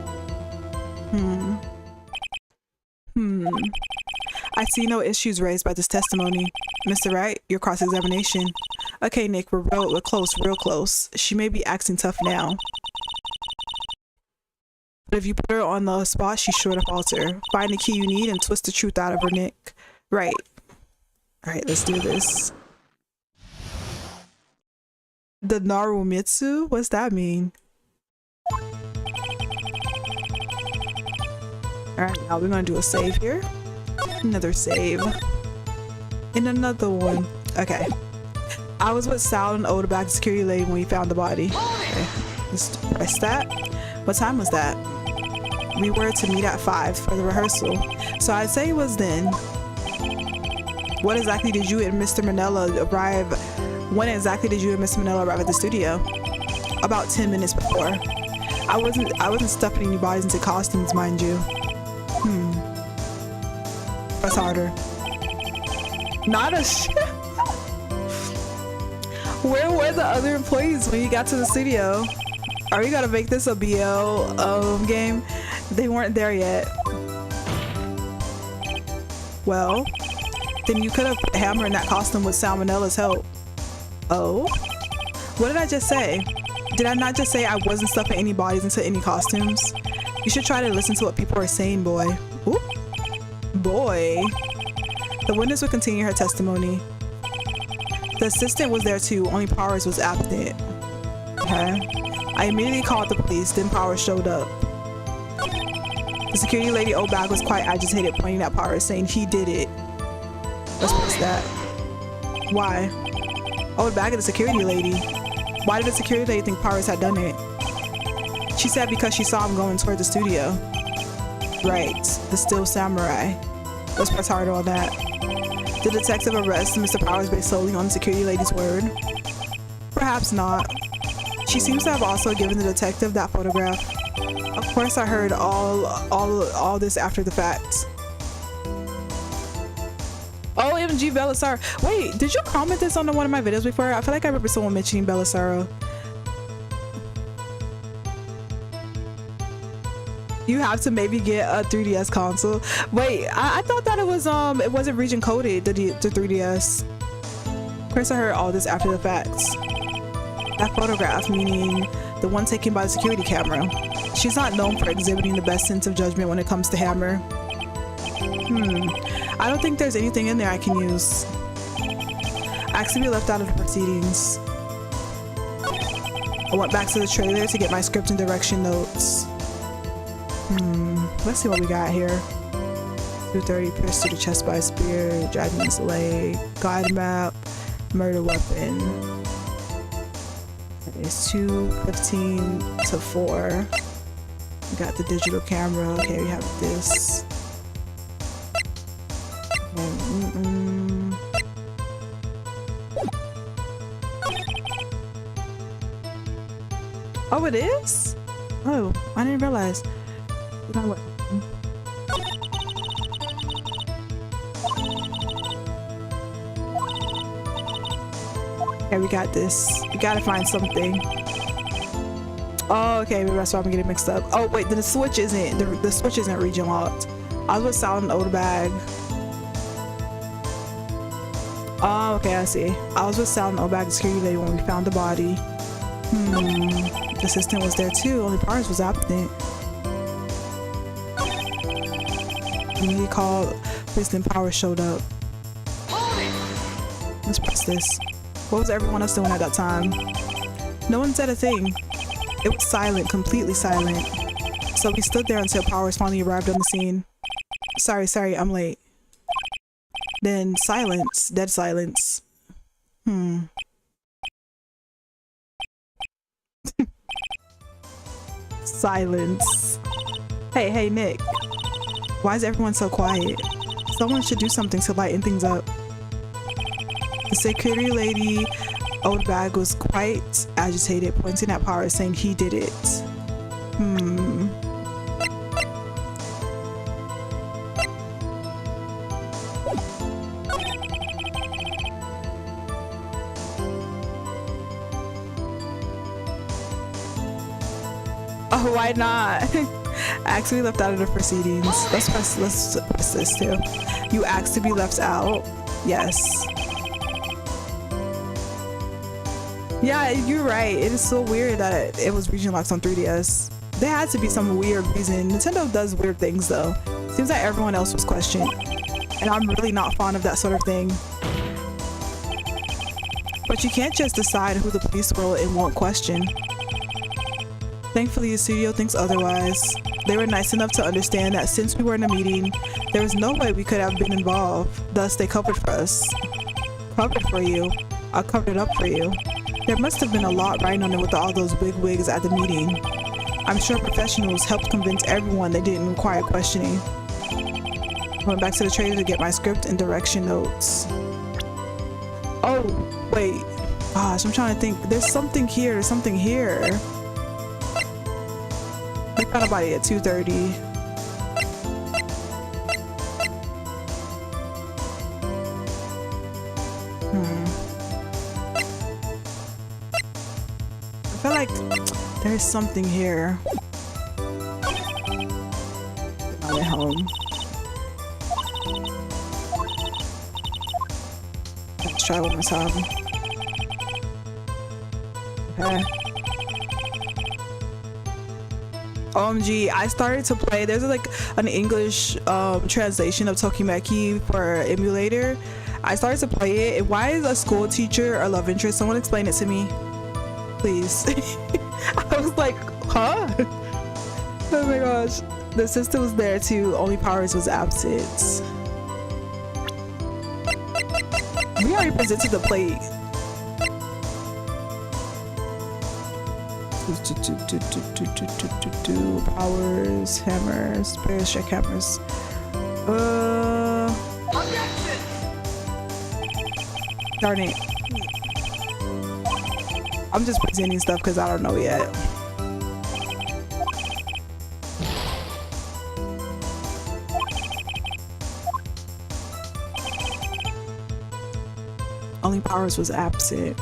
[SPEAKER 1] I see no issues raised by this testimony. Mr. Wright, your cross-examination. Okay, Nick, we're close, real close. She may be acting tough now. But if you put her on the spot, she's sure to falter. Find the key you need and twist the truth out of her, Nick. Right. Alright, let's do this. The Narumitsu? What's that mean? Alright, now we're gonna do a save here. Another save. And another one. Okay. I was with Sal and Oda back to security lady when we found the body. Okay. Let's press that. What time was that? We were to meet at 5 for the rehearsal. So I'd say it was then. What exactly did you and Mr. Manella arrive? When exactly did you and Mr. Manella arrive at the studio? About 10 minutes before. I wasn't stuffing any bodies into costumes, mind you. Press harder. Not a shit. Where were the other employees when you got to the studio? Are we gonna make this a BL game? They weren't there yet. Well, then you could have hammered in that costume with Salmonella's help. Oh? What did I just say? Did I not just say I wasn't stuffing any bodies into any costumes? You should try to listen to what people are saying, boy. Ooh. Boy. The witness would continue her testimony. The assistant was there too, only Powers was absent. Okay. I immediately called the police, then Powers showed up. The security lady old bag was quite agitated, pointing at Powers, saying he did it. Let's press that. Why? Old bag of the security lady. Why did the security lady think Powers had done it? She said because she saw him going toward the studio. Right, the still samurai. Let's press hard on that. The detective arrested Mr. Powers based solely on the security lady's word? Perhaps not. She seems to have also given the detective that photograph. Of course I heard all this after the fact. OMG Belisara. Wait, did you comment this on one of my videos before? I feel like I remember someone mentioning Belisara. You have to maybe get a 3DS console. Wait, I thought that it wasn't region coded, the 3DS. Of course I heard all this after the facts. That photograph, meaning the one taken by the security camera. She's not known for exhibiting the best sense of judgment when it comes to Hammer. I don't think there's anything in there I can use. Asked to be left out of the proceedings. I went back to the trailer to get my script and direction notes. Let's see what we got here. 230, pierced to the chest by a spear, dragging his leg, guide map, murder weapon. It's 2:15 to 4. We got the digital camera. Okay, we have this. Oh, it is? Oh, I didn't realize. Okay, we got this. We gotta find something. Oh, okay, maybe that's why I'm getting mixed up. Oh wait, the switch isn't the switch isn't region locked. I was with Silent Old Bag. Oh, okay, I see. I was with Silent Old Bag security lady when we found the body. The assistant was there too, only Powers was absent. When we called, President Powers showed up. Let's press this. What was everyone else doing at that time? No one said a thing. It was silent, completely silent. So we stood there until Powers finally arrived on the scene. Sorry, I'm late. Then silence, dead silence. Silence. Hey, Nick. Why is everyone so quiet? Someone should do something to lighten things up. The security lady, old bag, was quite agitated, pointing at Powers, saying he did it. Oh, why not? Asked to be left out of the proceedings. Let's press this too. You asked to be left out? Yes. Yeah, you're right. It is so weird that it was region locked on 3DS. There had to be some weird reason. Nintendo does weird things though. Seems like everyone else was questioned. And I'm really not fond of that sort of thing. But you can't just decide who the police will and won't question. Thankfully, the studio thinks otherwise. They were nice enough to understand that since we were in a meeting, there was no way we could have been involved. Thus, they covered for us. Covered for you. I covered it up for you. There must have been a lot riding on it with all those big wigs at the meeting. I'm sure professionals helped convince everyone they didn't require questioning. I went back to the trailer to get my script and direction notes. Oh, wait. Gosh, I'm trying to think. There's something here. There's something here. They found a body at 2:30. I There's something here. I went home. Let's try one more time. Okay. OMG, I started to play. There's like an English translation of Tokimeki for emulator. I started to play it. And why is a school teacher a love interest? Someone explain it to me, please. I was like, huh? Oh my gosh. The sister was there too. Only Powers was absent. We already presented the plate. Powers, hammers, bears, check hammers. Darn it. I'm just presenting stuff because I don't know yet. Only Powers was absent.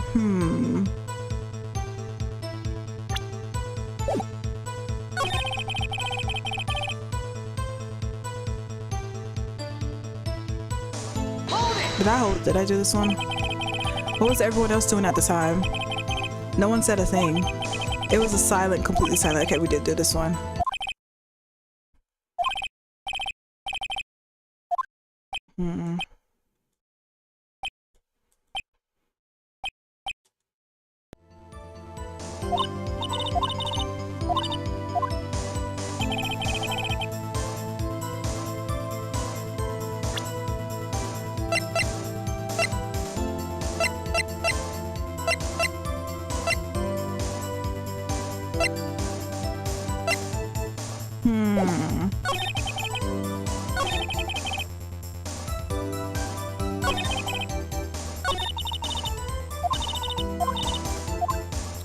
[SPEAKER 1] Did I do this one? What was everyone else doing at the time? No one said a thing. It was a silent, completely silent. Okay, we did do this one.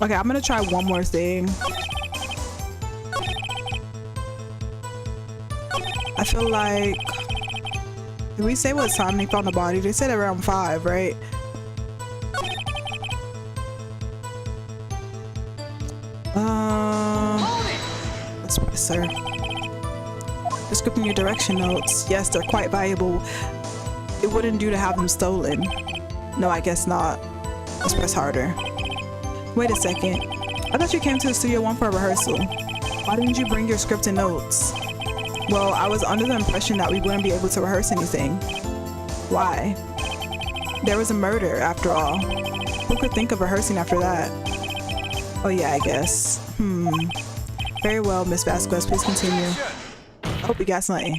[SPEAKER 1] Okay, I'm gonna try one more thing. I feel like, did we say what time they found the body? They said around 5, right? Let's press sir. Descripting your direction notes. Yes, they're quite valuable. It wouldn't do to have them stolen. No, I guess not. Let's press harder. Wait a second. I thought you came to the Studio One for a rehearsal. Why didn't you bring your script and notes? Well, I was under the impression that we wouldn't be able to rehearse anything. Why? There was a murder, after all. Who could think of rehearsing after that? Oh yeah, I guess. Very well, Miss Vasquez, please continue. I hope you got something.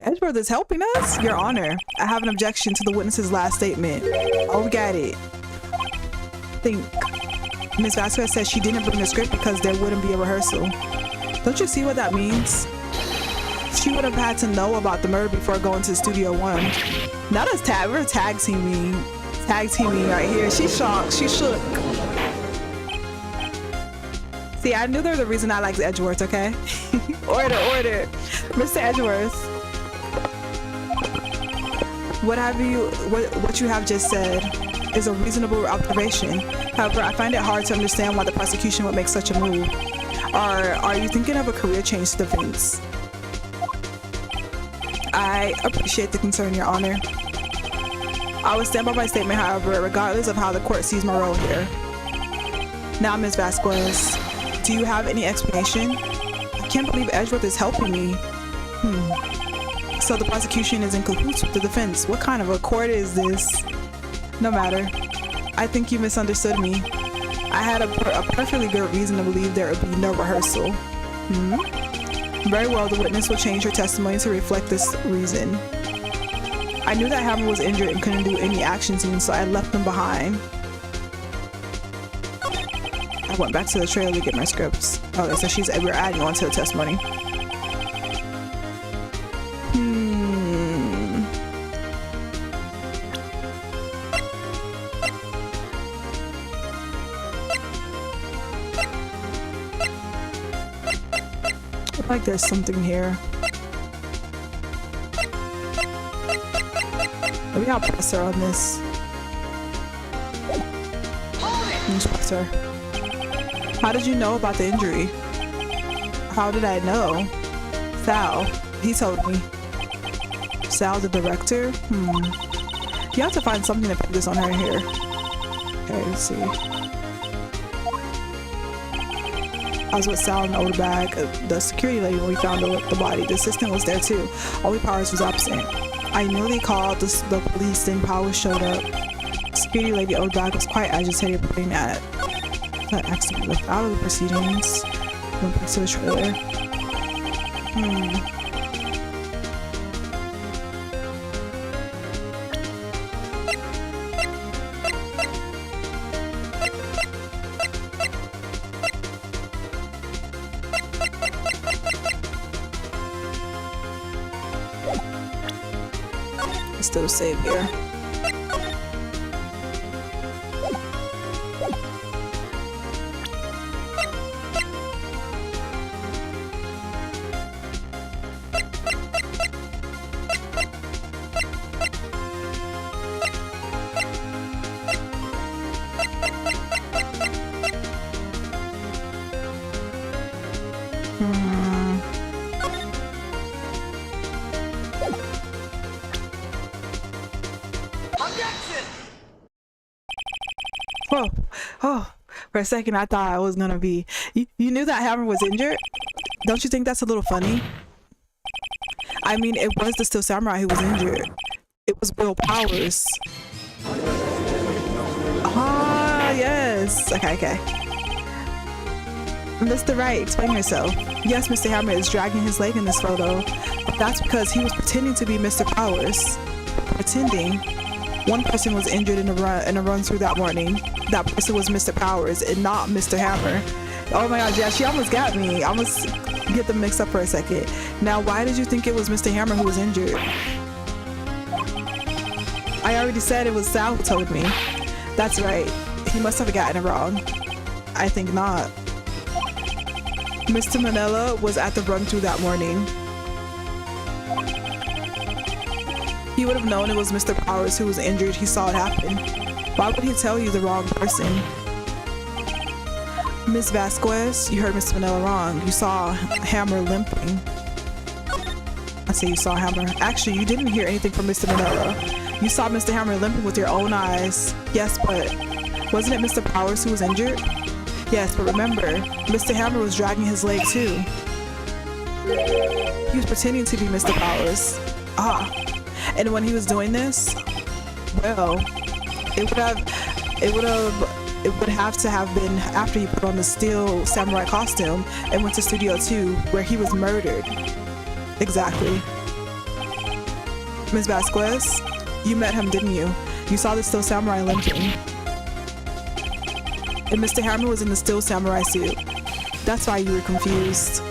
[SPEAKER 1] Edgeworth is helping us? Your Honor, I have an objection to the witness's last statement. Oh, we got it. Think. Miss Vasquez said she didn't bring the script because there wouldn't be a rehearsal. Don't you see what that means? She would have had to know about the murder before going to Studio One. Not as we're tag teaming right here. She's shocked. She shook. See, I knew there was a reason I liked Edgeworth, okay? Order. Mr. Edgeworth. What you have just said is a reasonable observation. However, I find it hard to understand why the prosecution would make such a move. Are you thinking of a career change to defense? I appreciate the concern, Your Honor. I will stand by my statement, however, regardless of how the court sees my role here. Now, Ms. Vasquez, do you have any explanation? I can't believe Edgeworth is helping me. So the prosecution is in cahoots with the defense. What kind of a court is this? No matter. I think you misunderstood me. I had a perfectly good reason to believe there would be no rehearsal. Very well, the witness will change her testimony to reflect this reason. I knew that Hammer was injured and couldn't do any action scenes, so I left them behind. I went back to the trailer to get my scripts. Okay, so we're adding on to the testimony. I feel like there's something here. Maybe I'll press her on this. Just press her. How did you know about the injury? How did I know? Sal. He told me. Sal, the director? You have to find something to put this on her hair. Okay, let's see. I was with Sal in the older bag. The security lady when we found the body. The assistant was there too. Only Powers was absent. I immediately called the police, then Powers showed up. The security lady older bag was quite agitated, putting that accident left out of the proceedings. Went back to the trailer. Still save here. Oh, for a second I thought I was gonna be... You knew that Hammer was injured? Don't you think that's a little funny? I mean, it was the Steel Samurai who was injured. It was Will Powers. Ah, yes. Okay. Mr. Wright, explain yourself. Yes, Mr. Hammer is dragging his leg in this photo, but that's because he was pretending to be Mr. Powers. Pretending. One person was injured in a run through that morning. That person was Mr. Powers and not Mr. Hammer. Oh my god, yeah, she almost got me. I almost get them mixed up for a second. Now, why did you think it was Mr. Hammer who was injured? I already said it was Sal who told me. That's right. He must have gotten it wrong. I think not. Mr. Manila was at the run through that morning. He would have known it was Mr. Powers who was injured. He saw it happen. Why would he tell you the wrong person? Miss Vasquez, you heard Mr. Manila wrong. You saw Hammer limping. I say you saw Hammer. Actually, you didn't hear anything from Mr. Manila. You saw Mr. Hammer limping with your own eyes. Yes, but wasn't it Mr. Powers who was injured? Yes, but remember, Mr. Hammer was dragging his leg too. He was pretending to be Mr. Powers. Ah. And when he was doing this, well, it would have to have been after he put on the Steel Samurai costume and went to Studio 2, where he was murdered. Exactly. Ms. Vasquez, you met him, didn't you? You saw the Steel Samurai limping. And Mr. Hammer was in the Steel Samurai suit. That's why you were confused.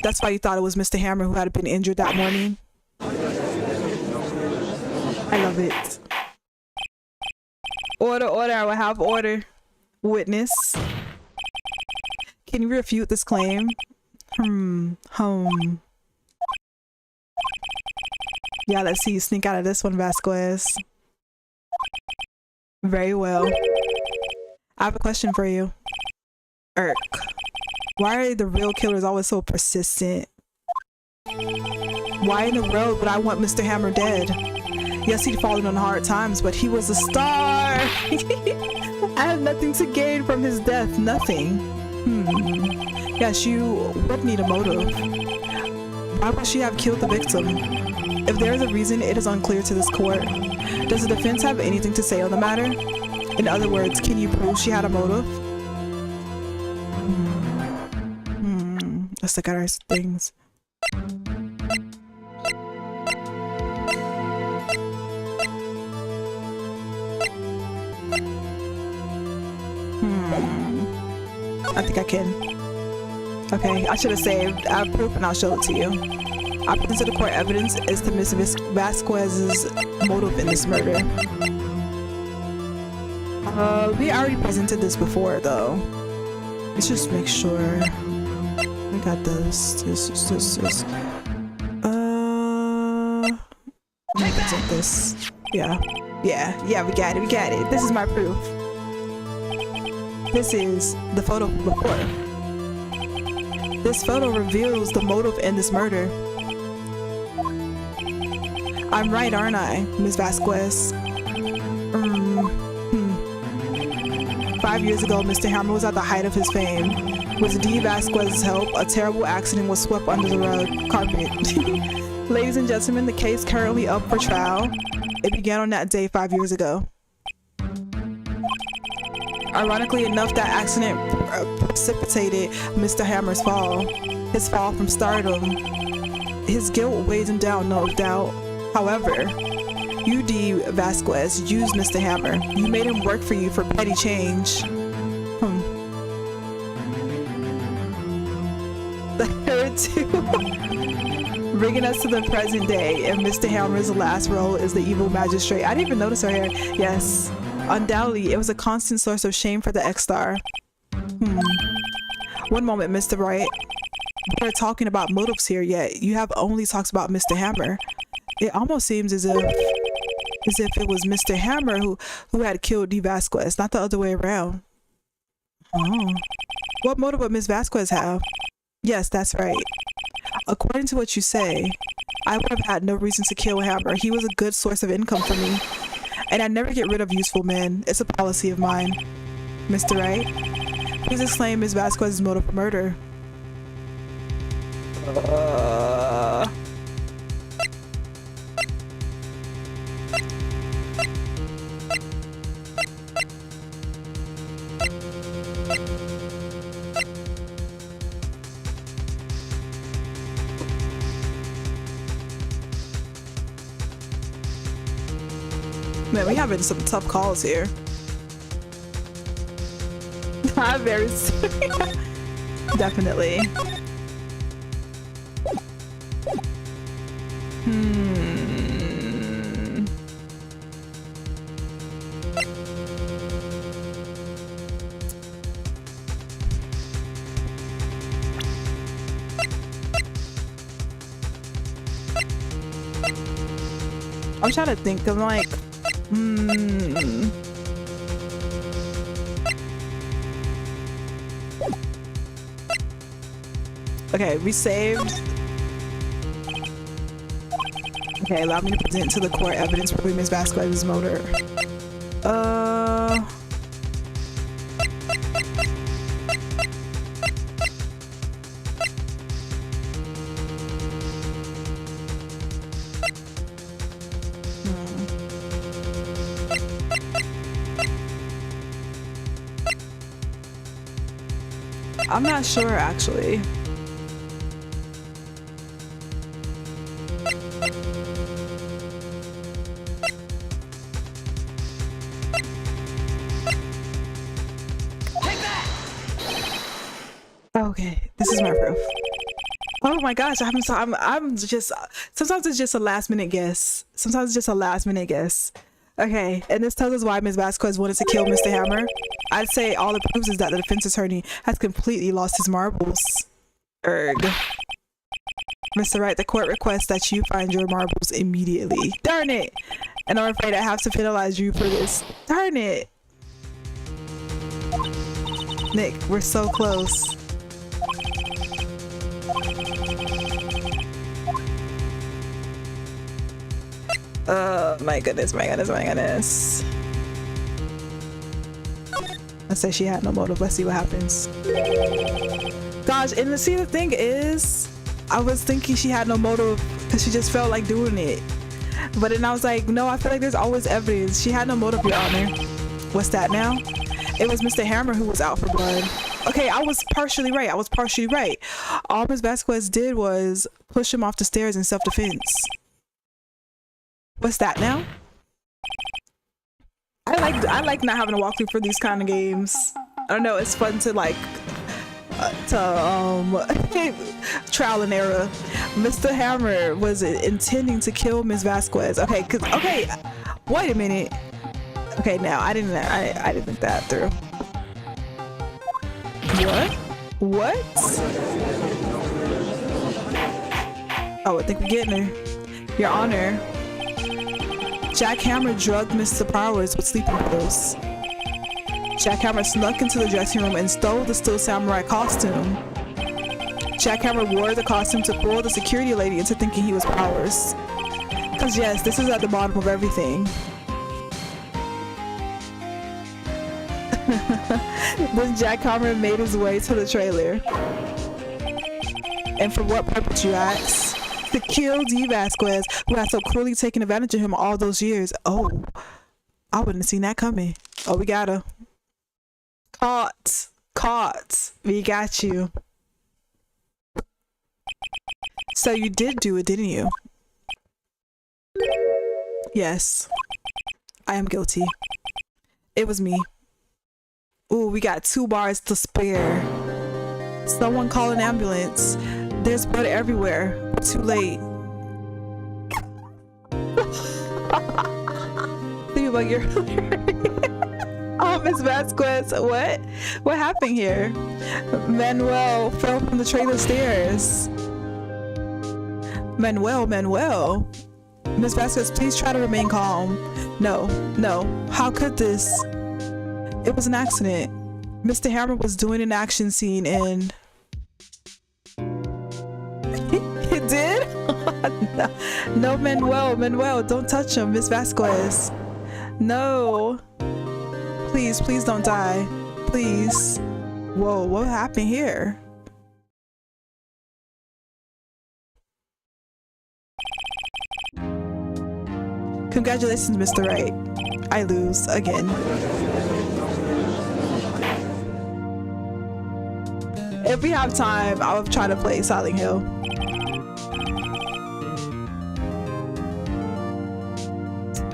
[SPEAKER 1] That's why you thought it was Mr. Hammer who had been injured that morning. I love it. Order, I will have order. Witness. Can you refute this claim? Yeah, let's see you sneak out of this one, Vasquez. Very well. I have a question for you. Irk. Why are the real killers always so persistent? Why in the world would I want Mr. Hammer dead? Yes, he'd fallen on hard times, but he was a star! I have nothing to gain from his death. Nothing. Yes, you would need a motive. Why would she have killed the victim? If there is a reason, it is unclear to this court. Does the defense have anything to say on the matter? In other words, can you prove she had a motive? Let's look at our things. I think I can. Okay, I should have saved. I have proof and I'll show it to you. I present to the court evidence as to Miss Vasquez's motive in this murder. We already presented this before though. Let's just make sure. We got this. Let me present this. Yeah, we got it. This is my proof. This is the photo before. This photo reveals the motive in this murder. I'm right, aren't I, Ms. Vasquez? 5 years ago, Mr. Hammer was at the height of his fame. With D. Vasquez's help, a terrible accident was swept under the rug carpet. Ladies and gentlemen, the case currently up for trial. It began on that day 5 years ago. Ironically enough, that accident precipitated Mr. Hammer's fall. His fall from stardom. His guilt weighed him down, no doubt. However, you, D. Vasquez, used Mr. Hammer. You made him work for you for petty change. Her too. Bringing us to the present day, and Mr. Hammer's last role is the evil magistrate. I didn't even notice her hair. Yes. Undoubtedly, it was a constant source of shame for the X-Star. One moment, Mr. Wright. We're talking about motives here, yet you have only talked about Mr. Hammer. It almost seems as if it was Mr. Hammer who had killed D. Vasquez, not the other way around. Oh. What motive would Miss Vasquez have? Yes, that's right. According to what you say, I would have had no reason to kill Hammer. He was a good source of income for me. And I never get rid of useful men. It's a policy of mine. Mr. Wright, please explain Miss Vasquez's motive for murder. Man, we having some tough calls here. I'm very sorry. Definitely. I'm trying to think. I'm like, okay, we saved. Okay, allow me to present to the court evidence proving Ms. Vasquez's murder. I'm not sure, actually. Okay, this is my proof. Oh my gosh, I'm just, sometimes it's just a last minute guess. Sometimes it's just a last minute guess. Okay, and this tells us why Ms. Vasquez wanted to kill Mr. Hammer. I'd say all it proves is that the defense attorney has completely lost his marbles. Erg. Mr. Wright, the court requests that you find your marbles immediately. Darn it! And I'm afraid I have to penalize you for this. Darn it! Nick, we're so close. Oh my goodness, my goodness, my goodness. Let's say she had no motive. Let's see what happens. Gosh, and see, the thing is, I was thinking she had no motive because she just felt like doing it. But then I was like, no, I feel like there's always evidence. She had no motive, Your Honor. What's that now? It was Mr. Hammer who was out for blood. Okay, I was partially right. I was partially right. All Ms. Vasquez did was push him off the stairs in self-defense. What's that now? I like not having to walk through for these kind of games. I don't know, it's fun to like trial and error. Mr. Hammer was intending to kill Ms. Vasquez. Okay, wait a minute. Okay, now I didn't think that through. What? Oh, I think we're getting her. Your Honor, Jack Hammer drugged Mr. Powers with sleeping pills. Jackhammer snuck into the dressing room and stole the Steel Samurai costume. Jackhammer wore the costume to fool the security lady into thinking he was Powers. Cause yes, this is at the bottom of everything. Then Jackhammer made his way to the trailer. And for what purpose, you ask? To kill D. Vasquez, who had so cruelly taken advantage of him all those years. Oh, I wouldn't have seen that coming. Oh, we got her. Caught. Caught. We got you. So you did do it, didn't you? Yes. I am guilty. It was me. Ooh, we got 2 bars to spare. Someone call an ambulance. There's blood everywhere. Too late. Think like you're hilarious. Oh, Miss Vasquez, what? What happened here? Manuel fell from the trailer stairs. Manuel. Miss Vasquez, please try to remain calm. No. How could this? It was an accident. Mr. Hammer was doing an action scene and... It did? No, Manuel, don't touch him, Miss Vasquez. No. Please don't die. Please. Whoa, what happened here? Congratulations, Mr. Wright. I lose again. If we have time, I'll try to play Silent Hill.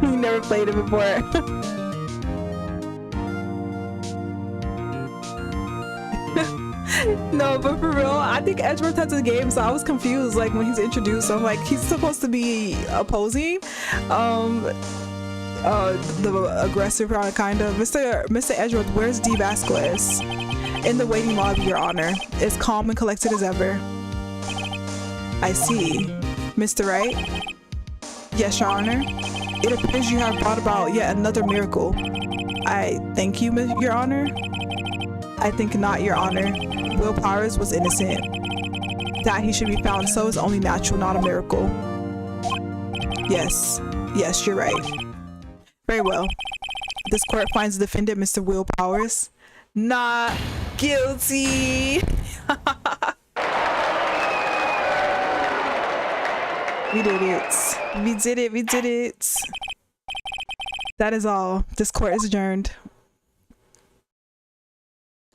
[SPEAKER 1] We never played it before. No, but for real, I think Edgeworth has a game, so I was confused like when he's introduced. I'm like, he's supposed to be opposing the aggressive kind of. Mr. Edgeworth, where's D. Vasquez? In the waiting lobby, Your Honor. As calm and collected as ever. I see. Mr. Wright? Yes, Your Honor. It appears you have brought about yet another miracle. I thank you, Your Honor. I think not, Your Honor. Will Powers was innocent. That he should be found so is only natural, not a miracle. Yes, you're right. Very well. This court finds the defendant, Mr. Will Powers, not guilty. We did it. That is all. This court is adjourned.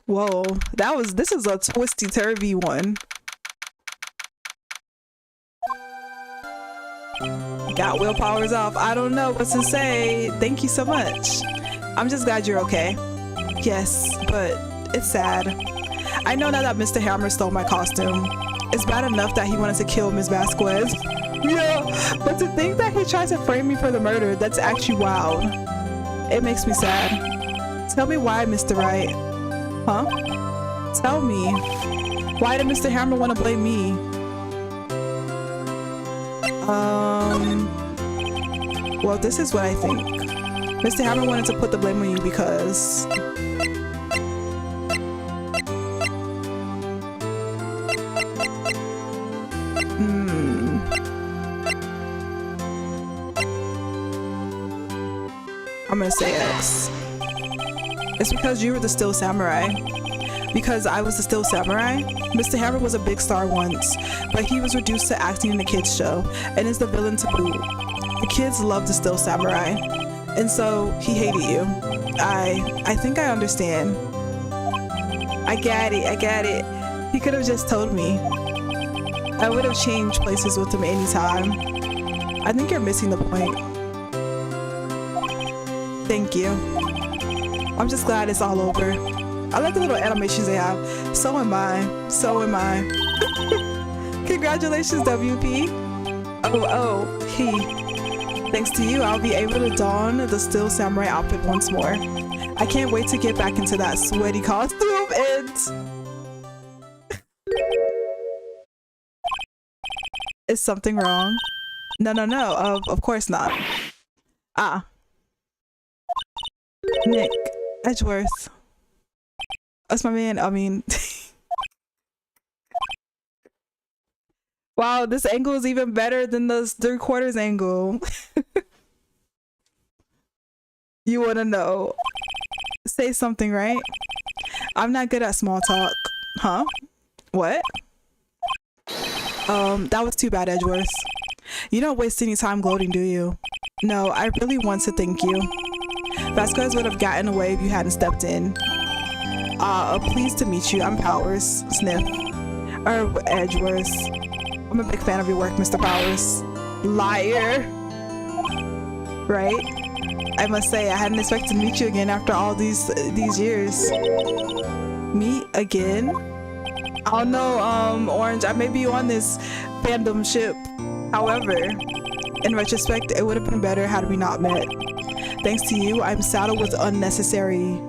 [SPEAKER 1] Whoa, this is a twisty turvy one. Got Will Powers off. I don't know what to say. Thank you so much. I'm just glad you're okay. Yes, but it's sad. I know now that Mr. Hammer stole my costume. It's bad enough that he wanted to kill Ms. Vasquez. Yeah, but to think that he tried to frame me for the murder, that's actually wild. It makes me sad. Tell me why, Mr. Wright. Huh? Tell me. Why did Mr. Hammer want to blame me? Well, this is what I think. Mr. Hammer wanted to put the blame on you because... I'm gonna say X. It's because you were the Steel Samurai. Because I was the Steel Samurai? Mr. Hammer was a big star once, but he was reduced to acting in a kids show and is the villain to boot. The kids loved the Steel Samurai, and so he hated you. I think I understand. I get it. He could have just told me. I would have changed places with him anytime. I think you're missing the point. Thank you. I'm just glad it's all over. I like the little animations they have. So am I. Congratulations, WP. Oh, Thanks to you, I'll be able to don the Steel Samurai outfit once more. I can't wait to get back into that sweaty costume and... Is something wrong? No, of course not. Nick, Edgeworth. That's my man. I mean, wow, this angle is even better than the 3/4 angle. You want to know? Say something, right? I'm not good at small talk. Huh? What? That was too bad, Edgeworth. You don't waste any time gloating, do you? No, I really want to thank you. Vasquez would have gotten away if you hadn't stepped in. Pleased to meet you. I'm Powers. Sniff. Edgeworth. I'm a big fan of your work, Mr. Powers. Liar. Right? I must say, I hadn't expected to meet you again after all these years. Meet again? I don't know, Orange. I may be on this fandom ship. However, in retrospect, it would have been better had we not met. Thanks to you, I'm saddled with unnecessary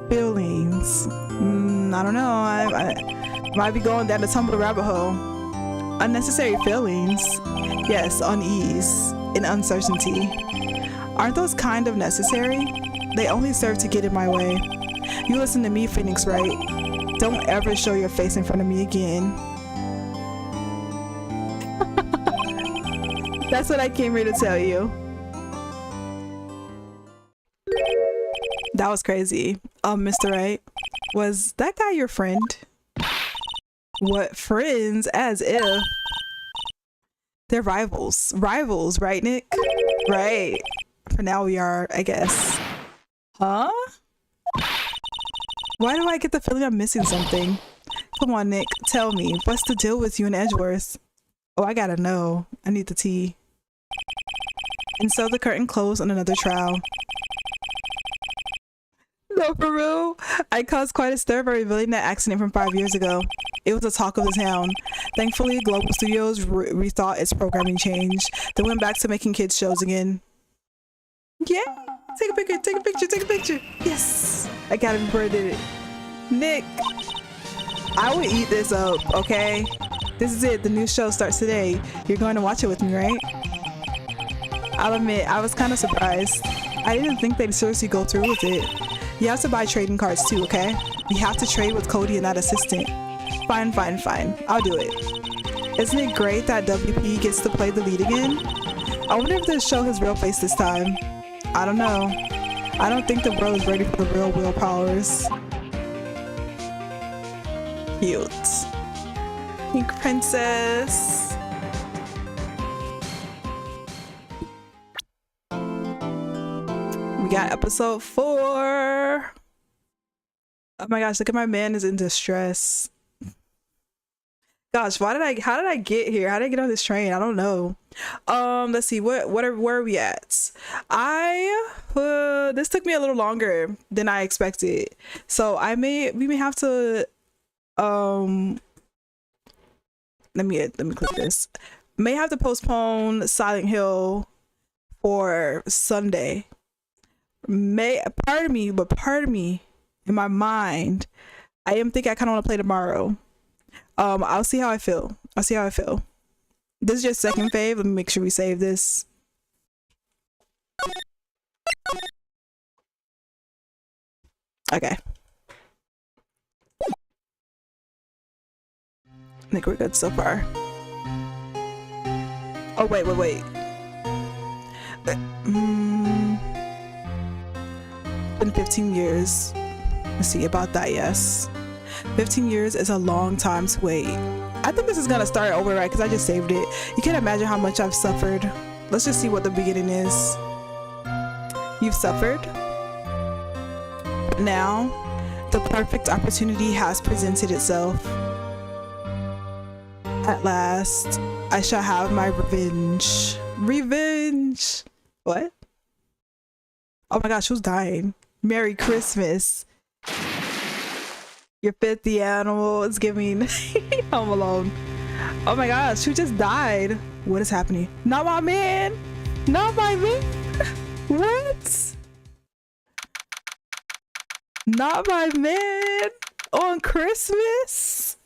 [SPEAKER 1] feelings. I don't know. I might be going down the tumble rabbit hole. Unnecessary feelings? Yes, unease and uncertainty. Aren't those kind of necessary? They only serve to get in my way. You listen to me, Phoenix Wright. Don't ever show your face in front of me again. That's what I came here to tell you. That was crazy. Mr. Wright, was that guy your friend? What, friends? As if. They're rivals. Rivals, right, Nick? Right. For now we are, I guess. Huh? Why do I get the feeling I'm missing something? Come on, Nick, tell me. What's the deal with you and Edgeworth? Oh, I gotta know. I need the tea. And so the curtain closed on another trial. No, for real? I caused quite a stir by revealing that accident from 5 years ago. It was the talk of the town. Thankfully, Global Studios rethought its programming change. They went back to making kids shows again. Yeah! Take a picture, take a picture, take a picture! Yes! I got it before I did it. Nick! I would eat this up, okay? This is it. The new show starts today. You're going to watch it with me, right? I'll admit, I was kind of surprised. I didn't think they'd seriously go through with it. You have to buy trading cards too, okay? You have to trade with Cody and that assistant. Fine, fine, fine. I'll do it. Isn't it great that WP gets to play the lead again? I wonder if they'll show his real face this time. I don't know. I don't think the world is ready for the real Will Powers. Cute. Pink Princess. We got episode 4. Oh my gosh, look at my man is in distress. Gosh, how did I get here? How did I get on this train? I don't know. Let's see, where are we at? This took me a little longer than I expected. So we may have to let me click this. May have to postpone Silent Hill for Sunday. Part of me in my mind, I am thinking I kind of want to play tomorrow. I'll see how I feel. This is your second fave. Let me make sure we save this. Okay. I think we're good so far. Oh, wait. Been 15 years. Let's see about that, yes. 15 years is a long time to wait. I think this is gonna start over, right? Because I just saved it. You can't imagine how much I've suffered. Let's just see what the beginning is. You've suffered? But now, the perfect opportunity has presented itself. At last, I shall have my revenge. Revenge! What? Oh my gosh, who's dying? Merry Christmas. Your 50 animal is giving Home Alone. Oh my gosh, who just died? What is happening? Not my man! Not my man! What? Not my man on Christmas?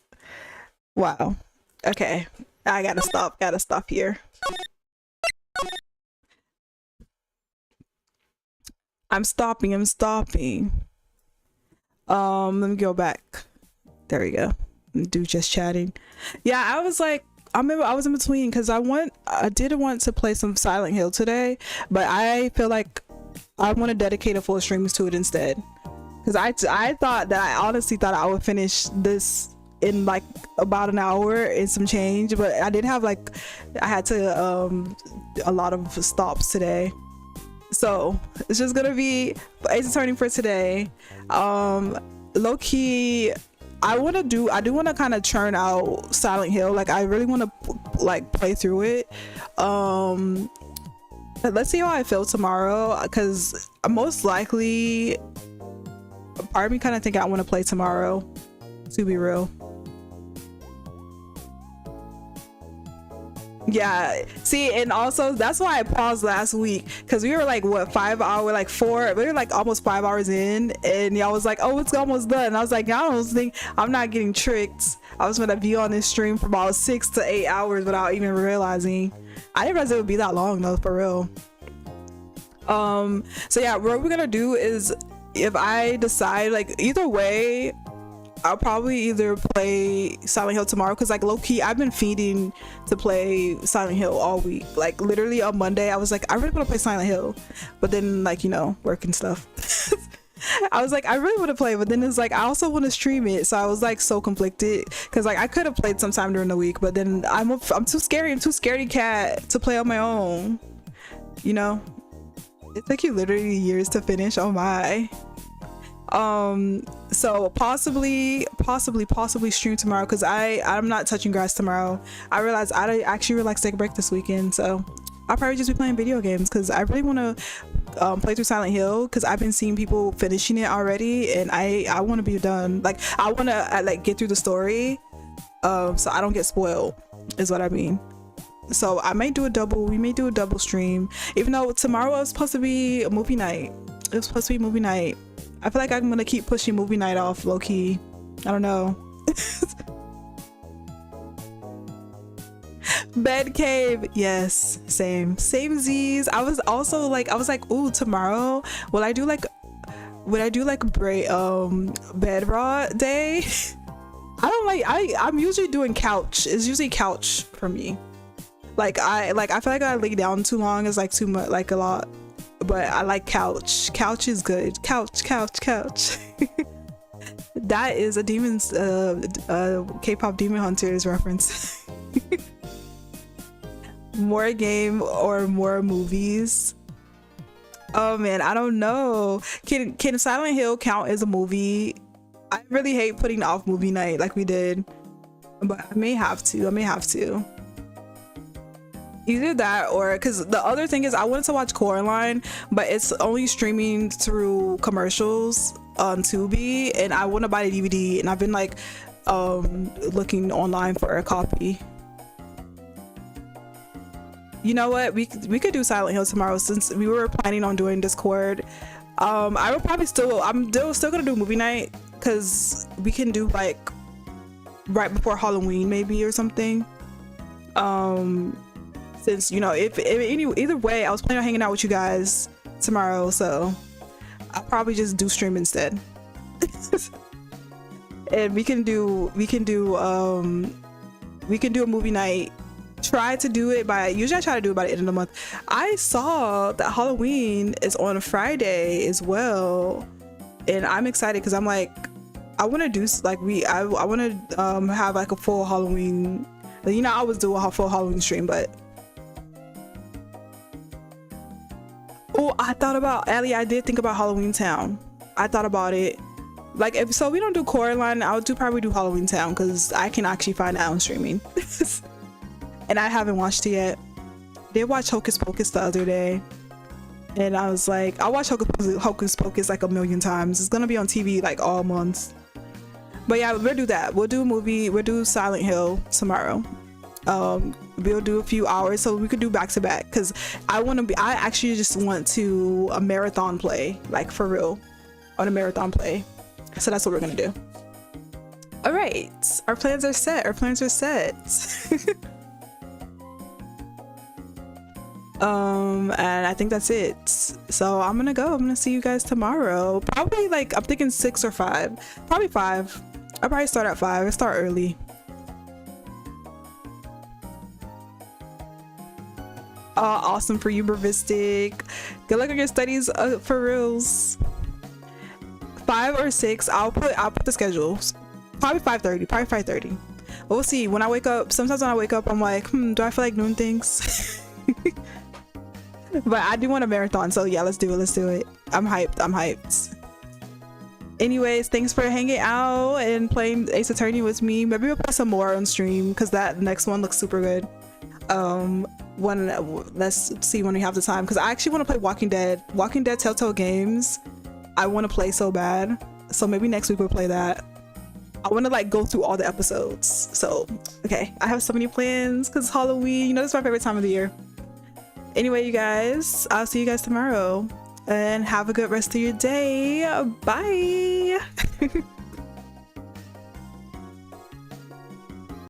[SPEAKER 1] Wow. Okay, I gotta stop here. I'm stopping. Let me go back. There we go. Do just chatting. Yeah, I was like, I remember I was in between because I did want to play some Silent Hill today, but I feel like I want to dedicate a full stream to it instead. Because I thought that, I honestly thought I would finish this in like about an hour and some change, but I did have like, I had to a lot of stops today. So it's just gonna be Ace Attorney for today. Low key, I do want to kind of churn out Silent Hill. Like I really want to like play through it. Let's see how I feel tomorrow, because most likely part of me kind of think I want to play tomorrow, to be real. Yeah, see, and also that's why I paused last week, because we were like what, 5 hours, like we were like almost 5 hours in, and y'all was like, oh, it's almost done. And I was like, y'all don't think I'm not getting tricked. I was gonna be on this stream for about 6 to 8 hours without even realizing. I didn't realize it would be that long though, for real. So yeah, what we're gonna do is, if I decide, like, either way, I'll probably either play Silent Hill tomorrow, because like low-key I've been feeding to play Silent Hill all week. Like literally on Monday I was like, I really want to play Silent Hill, but then like, you know, work and stuff. I was like, I really want to play, but then it's like I also want to stream it, so I was like so conflicted, because like I could have played sometime during the week, but then I'm too scary. I'm too scaredy cat to play on my own, you know. It took you literally years to finish. Oh my. So possibly stream tomorrow, because I'm not touching grass tomorrow. I realized I actually would like to take a break this weekend, so I'll probably just be playing video games, because I really want to play through Silent Hill, because I've been seeing people finishing it already, and I want to be done. Like I want to like get through the story, so I don't get spoiled, is what I mean. So we may do a double stream, even though tomorrow is supposed to be a movie night. It was supposed to be movie night. I feel like I'm gonna keep pushing movie night off, low-key. I don't know. Bed cave, yes, same Z's. I was also like, ooh, tomorrow would I do like bed raw day? I don't like, I'm usually doing couch. It's usually couch for me. Like I feel like I lay down too long is like too much, like a lot. But I like couch. Couch is good. Couch. That is a demon's K-pop Demon Hunters reference. More game or more movies? Oh man, I don't know. Can Silent Hill count as a movie? I really hate putting off movie night like we did, but I may have to. Either that, or because the other thing is I wanted to watch Coraline, but it's only streaming through commercials on Tubi, and I want to buy the DVD, and I've been like looking online for a copy. You know what, we could do Silent Hill tomorrow, since we were planning on doing Discord. I would probably I'm still gonna do movie night, because we can do like right before Halloween maybe or something. Since, you know, either way, I was planning on hanging out with you guys tomorrow, so I'll probably just do stream instead. And we can do a movie night. Usually I try to do it by the end of the month. I saw that Halloween is on a Friday as well, and I'm excited, because I'm like, I want to do like I want to have like a full Halloween. You know, I always do a full Halloween stream, but oh, I thought about, Allie, I did think about Halloween Town. I thought about it. Like, if so we don't do Coraline, I would probably do Halloween Town, because I can actually find it on streaming. And I haven't watched it yet. I did watch Hocus Pocus the other day, and I was like, I watched Hocus Pocus like a million times. It's gonna be on TV like all months. But yeah, we'll do that. We'll do Silent Hill tomorrow. We'll do a few hours, so we could do back to back, because I actually just want to a marathon play, like for real, on a marathon play. So that's what we're gonna do. All right, our plans are set. And I think that's it. So I'm gonna see you guys tomorrow, probably like I'm thinking 6 or 5, probably 5. I'll probably start at 5. I start early. Awesome for you, Bravistic. Good luck on your studies, for reals. 5 or 6. I'll put the schedules. Probably 5:30. Probably 5:30. We'll see. When I wake up, sometimes when I wake up, I'm like, do I feel like doing things? But I do want a marathon, so yeah, let's do it. Let's do it. I'm hyped. I'm hyped. Anyways, thanks for hanging out and playing Ace Attorney with me. Maybe we'll play some more on stream because that next one looks super good. Let's see when we have the time, because I actually want to play Walking Dead Telltale Games. I want to play so bad, so maybe next week we'll play that. I want to like go through all the episodes. So okay, I have so many plans because Halloween, you know, this is my favorite time of the year. Anyway, you guys, I'll see you guys tomorrow and have a good rest of your day. Bye.